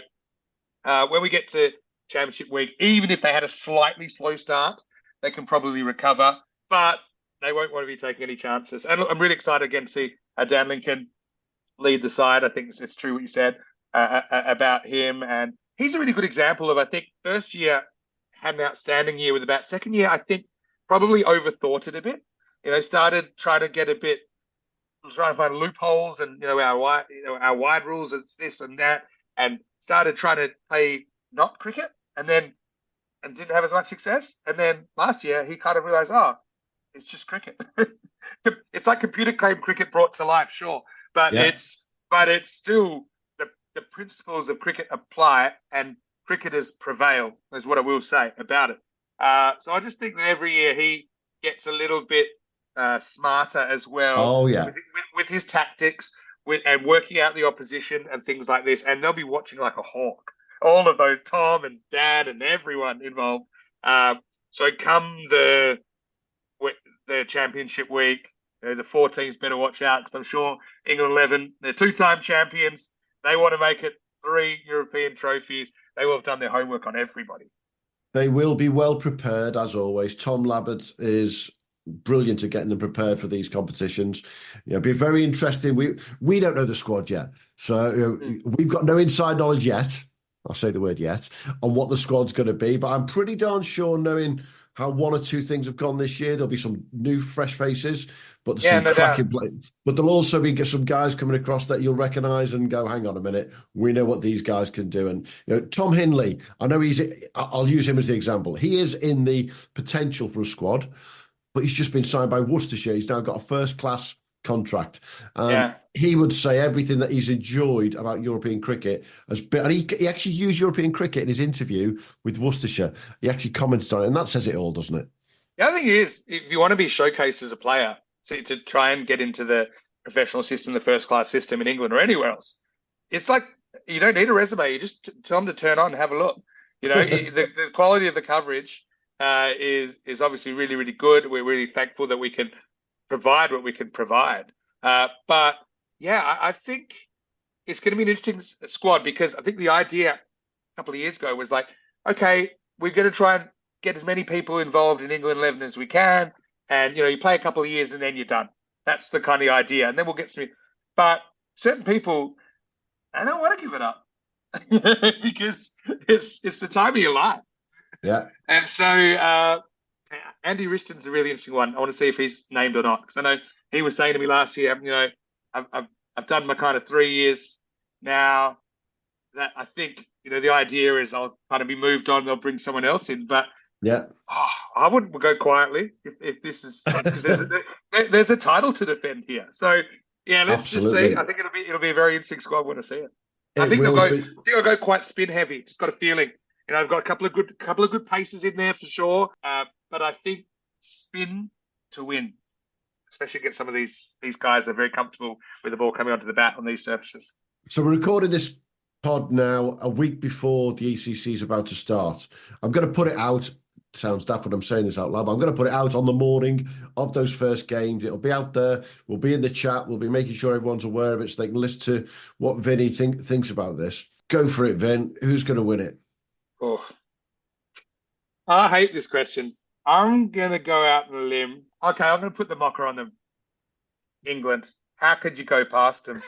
when we get to Championship week, even if they had a slightly slow start, they can probably recover, but they won't want to be taking any chances. And look, I'm really excited again to see Dan Lincoln lead the side. I think it's true what you said about him. And he's a really good example of, I think, first year had an outstanding year with about second year, I think, probably overthought it a bit. Started trying to get a bit, trying to find loopholes and, our wide rules, it's this and that, and started trying to play not cricket and didn't have as much success. And then last year he kind of realized, it's just cricket. It's like computer claim cricket brought to life, sure, but it's still the principles of cricket apply and cricketers prevail, is what I will say about it. So I just think that every year he gets a little bit smarter as well. With his tactics, and working out the opposition and things like this, and they'll be watching like a hawk. All of those, Tom and Dad and everyone involved. So come the Championship week, the 4 teams better watch out, because I'm sure England 11, they're 2-time champions. They want to make it 3 European trophies. They will have done their homework on everybody. They will be well prepared, as always. Tom Lambert is brilliant at getting them prepared for these competitions. It'll be very interesting. We don't know the squad yet. So we've got no inside knowledge yet. I'll say the word yet, on what the squad's going to be. But I'm pretty darn sure, knowing how one or two things have gone this year. There'll be some new, fresh faces, but there's Yeah, some no cracking play. But there'll also be some guys coming across that you'll recognise and go, hang on a minute, we know what these guys can do. And Tom Hinley, I know I'll use him as the example. He is in the potential for a squad, but he's just been signed by Worcestershire. He's now got a first-class contract. He would say everything that he's enjoyed about European cricket has been, and he actually used European cricket in his interview with Worcestershire. He actually commented on it, and that says it all, doesn't it? The other thing is, if you want to be showcased as a player, to try and get into the professional system, the first-class system in England or anywhere else, it's like you don't need a resume. You just tell them to turn on and have a look. The quality of the coverage is obviously really, really good. We're really thankful that we can provide what we can provide. But yeah, I think it's going to be an interesting squad, because I think the idea a couple of years ago was like, okay, we're going to try and get as many people involved in England 11 as we can. And, you play a couple of years and then you're done. That's the kind of idea. And then we'll get some, but certain people, I don't want to give it up because it's the time of your life. Yeah. And so, Andy Riston's a really interesting one. I want to see if he's named or not, because I know he was saying to me last year, I've done my kind of 3 years now. That I think the idea is I'll kind of be moved on. They'll bring someone else in, but I wouldn't go quietly if this is, because there's a title to defend here. So yeah, let's just see. I think it'll be a very interesting squad when I see it. I think they'll go quite spin heavy. Just got a feeling. I've got a couple of good paces in there for sure. But I think spin to win, especially against some of these guys that are very comfortable with the ball coming onto the bat on these surfaces. So we're recording this pod now a week before the ECC is about to start. I'm going to put it out. Sounds daft when I'm saying this out loud, but I'm going to put it out on the morning of those first games. It'll be out there. We'll be in the chat. We'll be making sure everyone's aware of it so they can listen to what Vinny thinks about this. Go for it, Vin. Who's going to win it? Oh, I hate this question. I'm going to go out on a limb. Okay, I'm going to put the mocker on them. England. How could you go past them?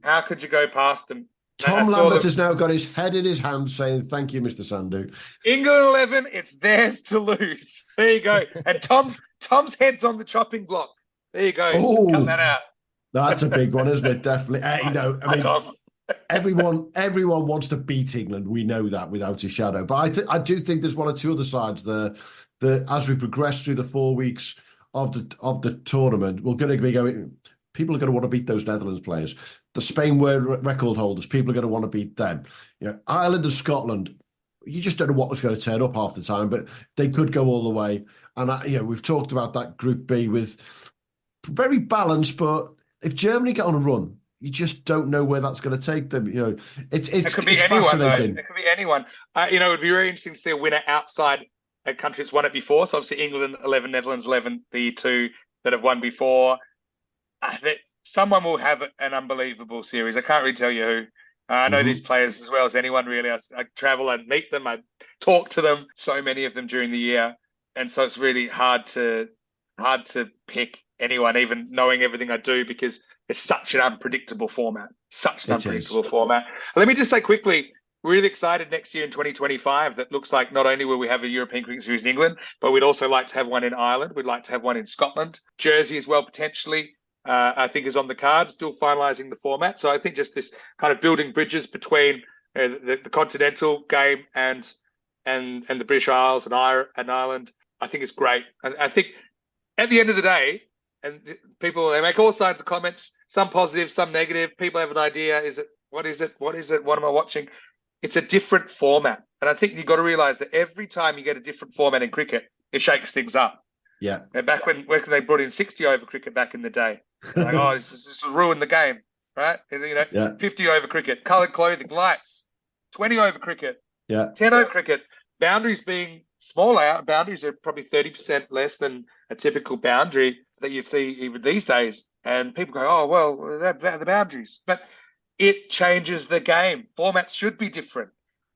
How could you go past them? Tom Lambert has now got his head in his hand saying, thank you, Mr. Sandhu. England 11, it's theirs to lose. There you go. And Tom's head's on the chopping block. There you go. Oh, cut that out. That's a big one, isn't it? Definitely. Everyone wants to beat England. We know that without a shadow. But I do think there's one or two other sides there that as we progress through the 4 weeks of the tournament, we're going to be going. People are going to want to beat those Netherlands players. The Spain world record holders, people are going to want to beat them. Ireland and Scotland, you just don't know what was going to turn up half the time, but they could go all the way. And we've talked about that Group B with very balanced, but if Germany get on a run, you just don't know where that's going to take them. It could be anyone. Fascinating. It could be anyone. It would be very interesting to see a winner outside a country that's won it before. So obviously England 11, Netherlands 11, the two that have won before. Someone will have an unbelievable series. I can't really tell you who. I know these players as well as anyone, really. I travel and meet them. I talk to them, so many of them during the year. And so it's really hard to pick anyone, even knowing everything I do, because it's such an unpredictable format. Let me just say quickly, we're really excited next year in 2025. That looks like not only will we have a European Cricket Series in England, but we'd also like to have one in Ireland. We'd like to have one in Scotland. Jersey as well, potentially. I think is on the card, still finalising the format. So I think just this kind of building bridges between the continental game and the British Isles and Ireland, I think is great. I think at the end of the day, and people, they make all kinds of comments, some positive, some negative. People have an idea. What is it? What am I watching? It's a different format. And I think you've got to realise that every time you get a different format in cricket, it shakes things up. Yeah. And back when they brought in 60 over cricket back in the day, like, this has ruined the game, right? 50 over cricket, coloured clothing, lights, 20 over cricket, 10 over cricket, boundaries being smaller. Boundaries are probably 30% less than a typical boundary that you see even these days. And people go, oh, well, they're the boundaries. But it changes the game. Formats should be different.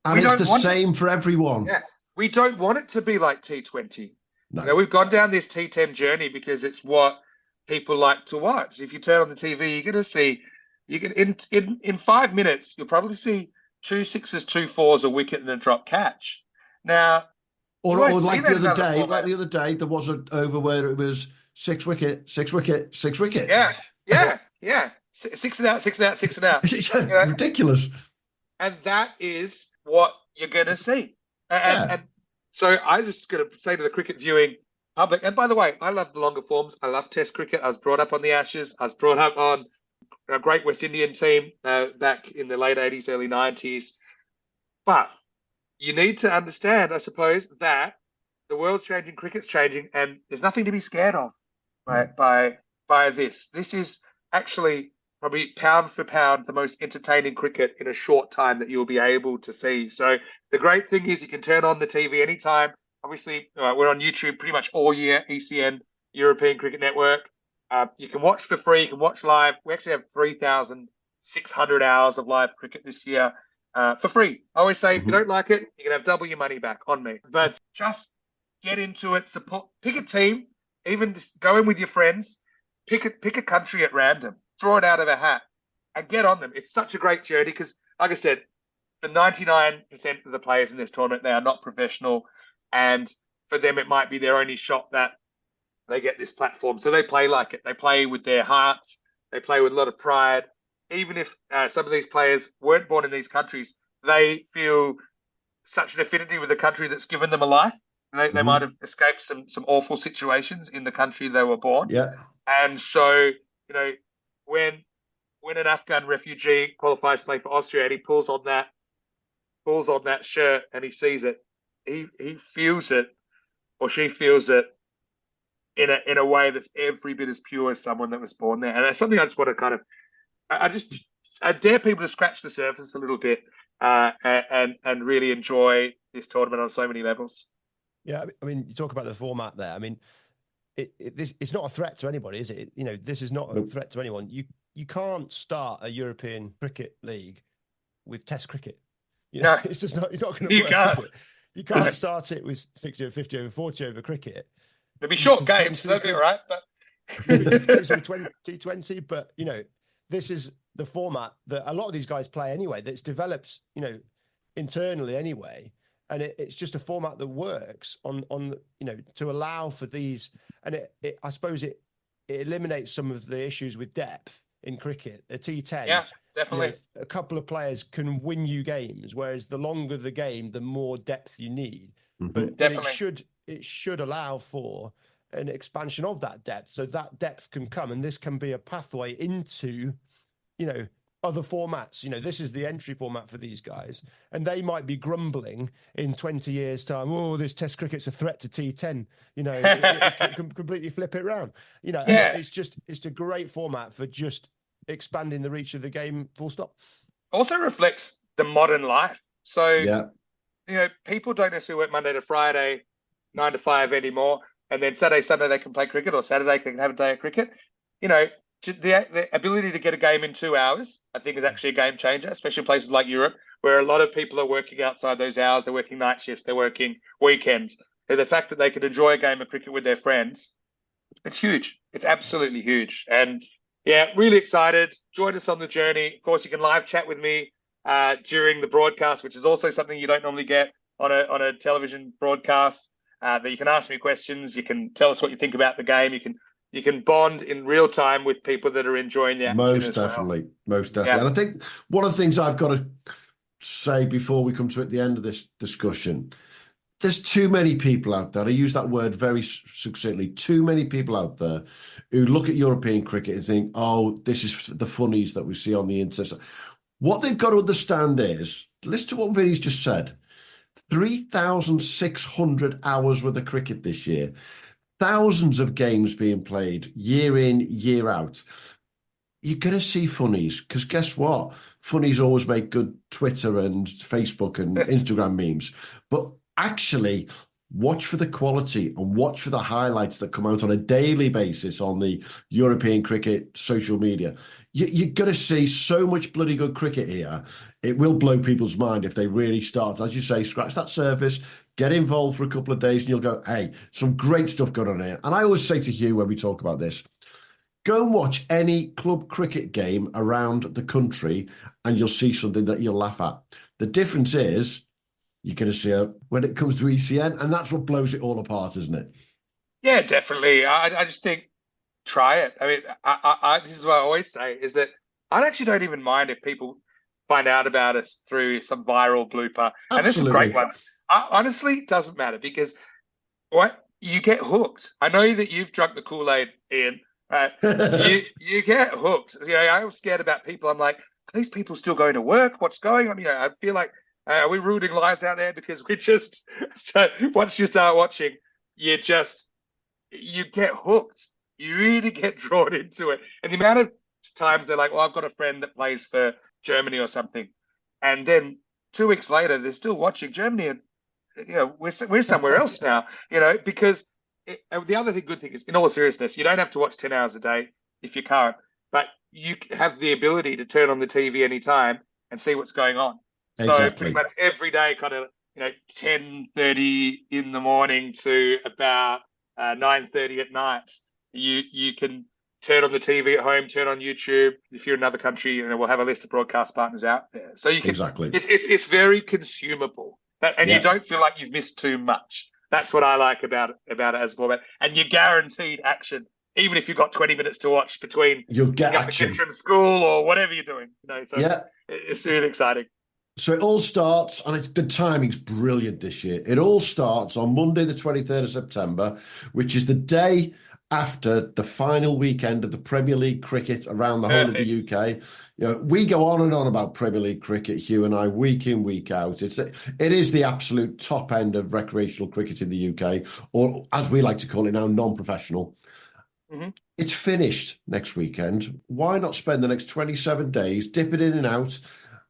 And it's the same for everyone. Yeah. We don't want it to be like T20. No. We've gone down this T10 journey because it's what people like to watch. If you turn on the TV, you're going to see, in 5 minutes, you'll probably see 2 sixes, 2 fours, a wicket, and a drop catch. Now, Or won't see like that the in other other day, formats. there was an over where it was 6 wicket, 6 wicket, 6 wicket. Yeah. Six and out, six and out, six and out. It's You know, ridiculous. and that is what you're going to see. Yeah. And so I just going to say to the cricket viewing public, and by the way, I love the longer forms. I love Test cricket. I was brought up on the Ashes. I was brought up on a great West Indian team back in the late 80s, early 90s. But you need to understand, I suppose, that the world's changing, cricket's changing, and there's nothing to be scared of by this. This is actually probably pound for pound the most entertaining cricket in a short time that you'll be able to see. So the great thing is you can turn on the TV anytime. Obviously, we're on YouTube pretty much all year, ECN, European Cricket Network. You can watch for free. You can watch live. We actually have 3,600 hours of live cricket this year for free. I always say, if you don't like it, you can have double your money back on me. But just get into it, support, pick a team, even just go in with your friends, pick a country at random, throw it out of a hat, and get on them. It's such a great journey because, like I said, for 99% of the players in this tournament, they are not professional, and for them, it might be their only shot that they get this platform. So they play like it. They play with their hearts. They play with a lot of pride. Even if some of these players weren't born in these countries, they feel such an affinity with the country that's given them a life. They might have escaped some awful situations in the country they were born. Yeah. And so, when an Afghan refugee qualifies to play for Austria and he pulls on that shirt and he sees it, he feels it, or she feels it in a way that's every bit as pure as someone that was born there. And that's something I just want to kind of, I dare people to scratch the surface a little bit and really enjoy this tournament on so many levels. Yeah, I mean, you talk about the format there. I mean, it's not a threat to anybody, is it? This is not a threat to anyone. You can't start a European Cricket League with Test cricket. No, it's just not. It's not going to work. Is it? You can't start it with 60 over 50 over 40 over cricket. There'll be short games, that'll be all right. But potentially T20, but this is the format that a lot of these guys play anyway. That's developed, internally anyway. And it's just a format that works on to allow for these, and I suppose it eliminates some of the issues with depth in cricket. A T10, yeah, definitely. A couple of players can win you games, whereas the longer the game, the more depth you need. But it should allow for an expansion of that depth, so that depth can come, and this can be a pathway into, other formats. This is the entry format for these guys, and they might be grumbling in 20 years' time, oh, this Test cricket's a threat to T10. It can completely flip it around. And it's a great format for just expanding the reach of the game, full stop. Also reflects the modern life. So, people don't necessarily work Monday to Friday, 9 to 5 anymore, and then Saturday, Sunday they can play cricket, or Saturday they can have a day of cricket. The ability to get a game in 2 hours, I think, is actually a game changer, especially in places like Europe, where a lot of people are working outside those hours. They're working night shifts. They're working weekends. And the fact that they can enjoy a game of cricket with their friends, it's huge. It's absolutely huge. And, really excited. Join us on the journey. Of course, you can live chat with me during the broadcast, which is also something you don't normally get on a television broadcast. That you can ask me questions. You can tell us what you think about the game. You can bond in real time with people that are enjoying the action. Most definitely. Yeah. And I think one of the things I've got to say before we come to at the end of this discussion, there's too many people out there. I use that word very succinctly. Too many people out there who look at European cricket and think, oh, this is the funnies that we see on the internet. What they've got to understand is, listen to what Vinny's just said, 3,600 hours worth of cricket this year. Thousands of games being played year in, year out. You're going to see funnies, because guess what? Funnies always make good Twitter and Facebook and Instagram memes. But actually, watch for the quality and watch for the highlights that come out on a daily basis on the European cricket social media. You're going to see so much bloody good cricket here. It will blow people's mind if they really start, as you say, scratch that surface, get involved for a couple of days, and you'll go, hey, some great stuff going on here. And I always say to Hugh when we talk about this, go and watch any club cricket game around the country and you'll see something that you'll laugh at. The difference is you're going to see her when it comes to ECN, and that's what blows it all apart, isn't it? Yeah, definitely. I just think try it. I mean, this is what I always say is that I actually don't even mind if people find out about us through some viral blooper. And there's some great ones. Honestly, it doesn't matter because what you get hooked. I know that you've drunk the Kool-Aid, Ian. You get hooked. You know, I'm scared about people. I'm like, are these people still going to work? What's going on? You know, I feel like are we ruining lives out there because we just so once you start watching, you get hooked. You really get drawn into it. And the amount of times they're like, well, I've got a friend that plays for Germany or something. And then 2 weeks later, they're still watching Germany. And, you know, we're somewhere else now, you know, because the other good thing is, in all seriousness, you don't have to watch 10 hours a day if you can't. But you have the ability to turn on the TV anytime and see what's going on. Exactly. So pretty much every day, kind of, you know, 10:30 in the morning to about 9:30 at night, you can turn on the TV at home, turn on YouTube. If you're in another country, you know, we'll have a list of broadcast partners out there. So you can exactly. It's very consumable, and you don't feel like you've missed too much. That's what I like about it as a format, and you're guaranteed action. Even if you've got 20 minutes to watch between you'll get action the kids from school or whatever you're doing. You know, so it's really exciting. So it all starts, and the timing's brilliant this year. It all starts on Monday, the 23rd of September, which is the day after the final weekend of the Premier League cricket around the whole of the UK. You know, we go on and on about Premier League cricket, Hugh and I, week in, week out. It is the absolute top end of recreational cricket in the UK, or as we like to call it now, non-professional. Mm-hmm. It's finished next weekend. Why not spend the next 27 days dipping in and out?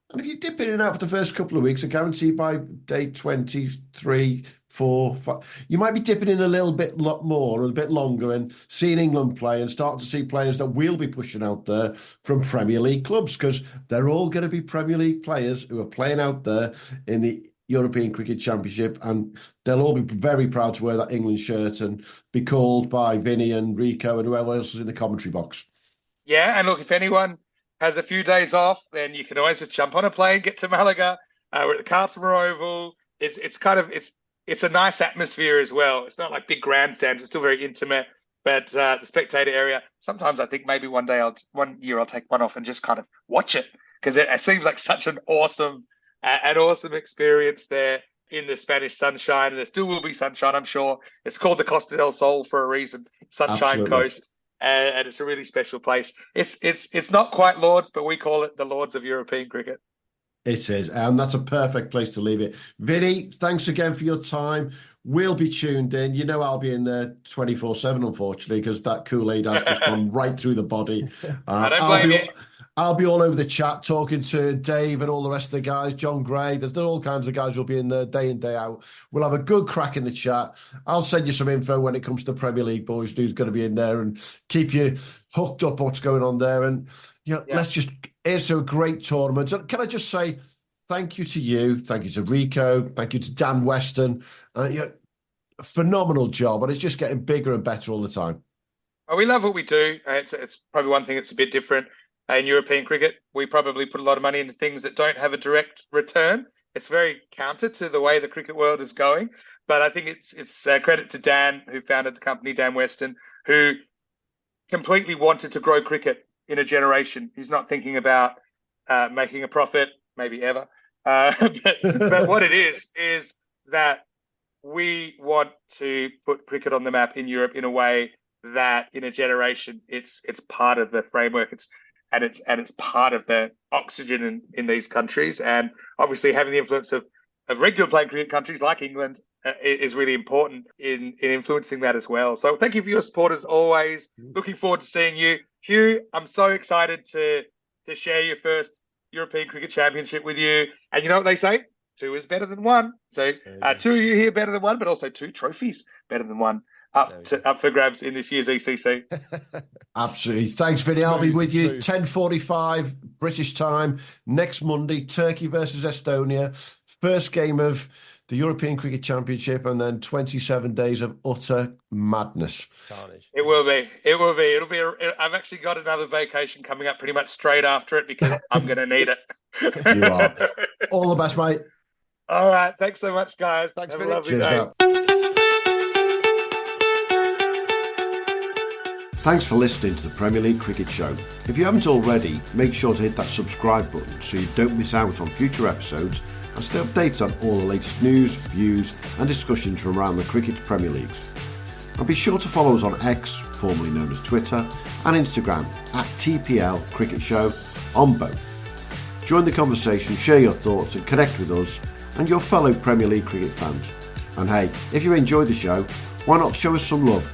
And if you dip in and out for the first couple of weeks, I guarantee by day 23, 4, 5, you might be dipping in a little bit more, a bit longer, and seeing England play and start to see players that we'll be pushing out there from Premier League clubs, because they're all going to be Premier League players who are playing out there in the European Cricket Championship, and they'll all be very proud to wear that England shirt and be called by Vinny and Rico and whoever else is in the commentary box. Yeah, and look, if anyone has a few days off, then you can always just jump on a plane, get to Malaga. We're at the Cartama Oval. It's a nice atmosphere as well. It's not like big grandstands. It's still very intimate. But the spectator area, sometimes I think maybe one year I'll take one off and just kind of watch it, because it seems like such an awesome experience there in the Spanish sunshine. And there still will be sunshine, I'm sure. It's called the Costa del Sol for a reason, Sunshine Absolutely. Coast. And it's a really special place. It's not quite Lords, but we call it the Lords of European cricket. It is, and that's a perfect place to leave it. Vinny, thanks again for your time. We'll be tuned in. You know I'll be in there 24/7, unfortunately, because that Kool-Aid has just gone right through the body. I don't blame you. I'll be all over the chat talking to Dave and all the rest of the guys, John Gray. There's all kinds of guys who'll be in there day in, day out. We'll have a good crack in the chat. I'll send you some info when it comes to the Premier League boys, who's going to be in there, and keep you hooked up what's going on there. And it's a great tournament. And can I just say thank you to you, thank you to Rico, thank you to Dan Weston. A phenomenal job, and it's just getting bigger and better all the time. Well, we love what we do. It's probably one thing that's a bit different. In European cricket, we probably put a lot of money into things that don't have a direct return. It's very counter to the way the cricket world is going. But I think it's credit to Dan, who founded the company, Dan Weston, who completely wanted to grow cricket in a generation. He's not thinking about making a profit, maybe ever. But what it is that we want to put cricket on the map in Europe in a way that in a generation it's part of the framework. It's part of the oxygen in these countries, and obviously having the influence of regular playing cricket countries like England is really important in influencing that as well. So thank you for your support as always. Looking forward to seeing you, Hugh. I'm so excited to share your first European Cricket Championship with you. And you know what they say? 2 is better than 1. So 2 of you here better than 1, but also 2 trophies better than 1. Up for grabs in this year's ECC. Absolutely. Thanks, Vinny. I'll be with you 10:45 British time next Monday. Turkey versus Estonia. First game of the European Cricket Championship, and then 27 days of utter madness. Carnage. It will be. I've actually got another vacation coming up pretty much straight after it, because I'm going to need it. You are. All the best, mate. All right. Thanks so much, guys. Thanks, Have a Vinny. lovely Cheers day. now. Thanks for listening to the Premier League Cricket Show. If you haven't already, make sure to hit that subscribe button so you don't miss out on future episodes and stay updated on all the latest news, views and discussions from around the cricket's Premier Leagues. And be sure to follow us on X, formerly known as Twitter, and Instagram at TPL Cricket Show on both. Join the conversation, share your thoughts and connect with us and your fellow Premier League cricket fans. And hey, if you enjoyed the show, why not show us some love?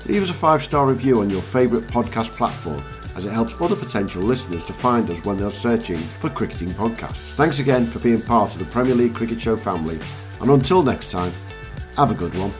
Leave us a 5-star review on your favourite podcast platform, as it helps other potential listeners to find us when they're searching for cricketing podcasts. Thanks again for being part of the Premier League Cricket Show family, and until next time, have a good one.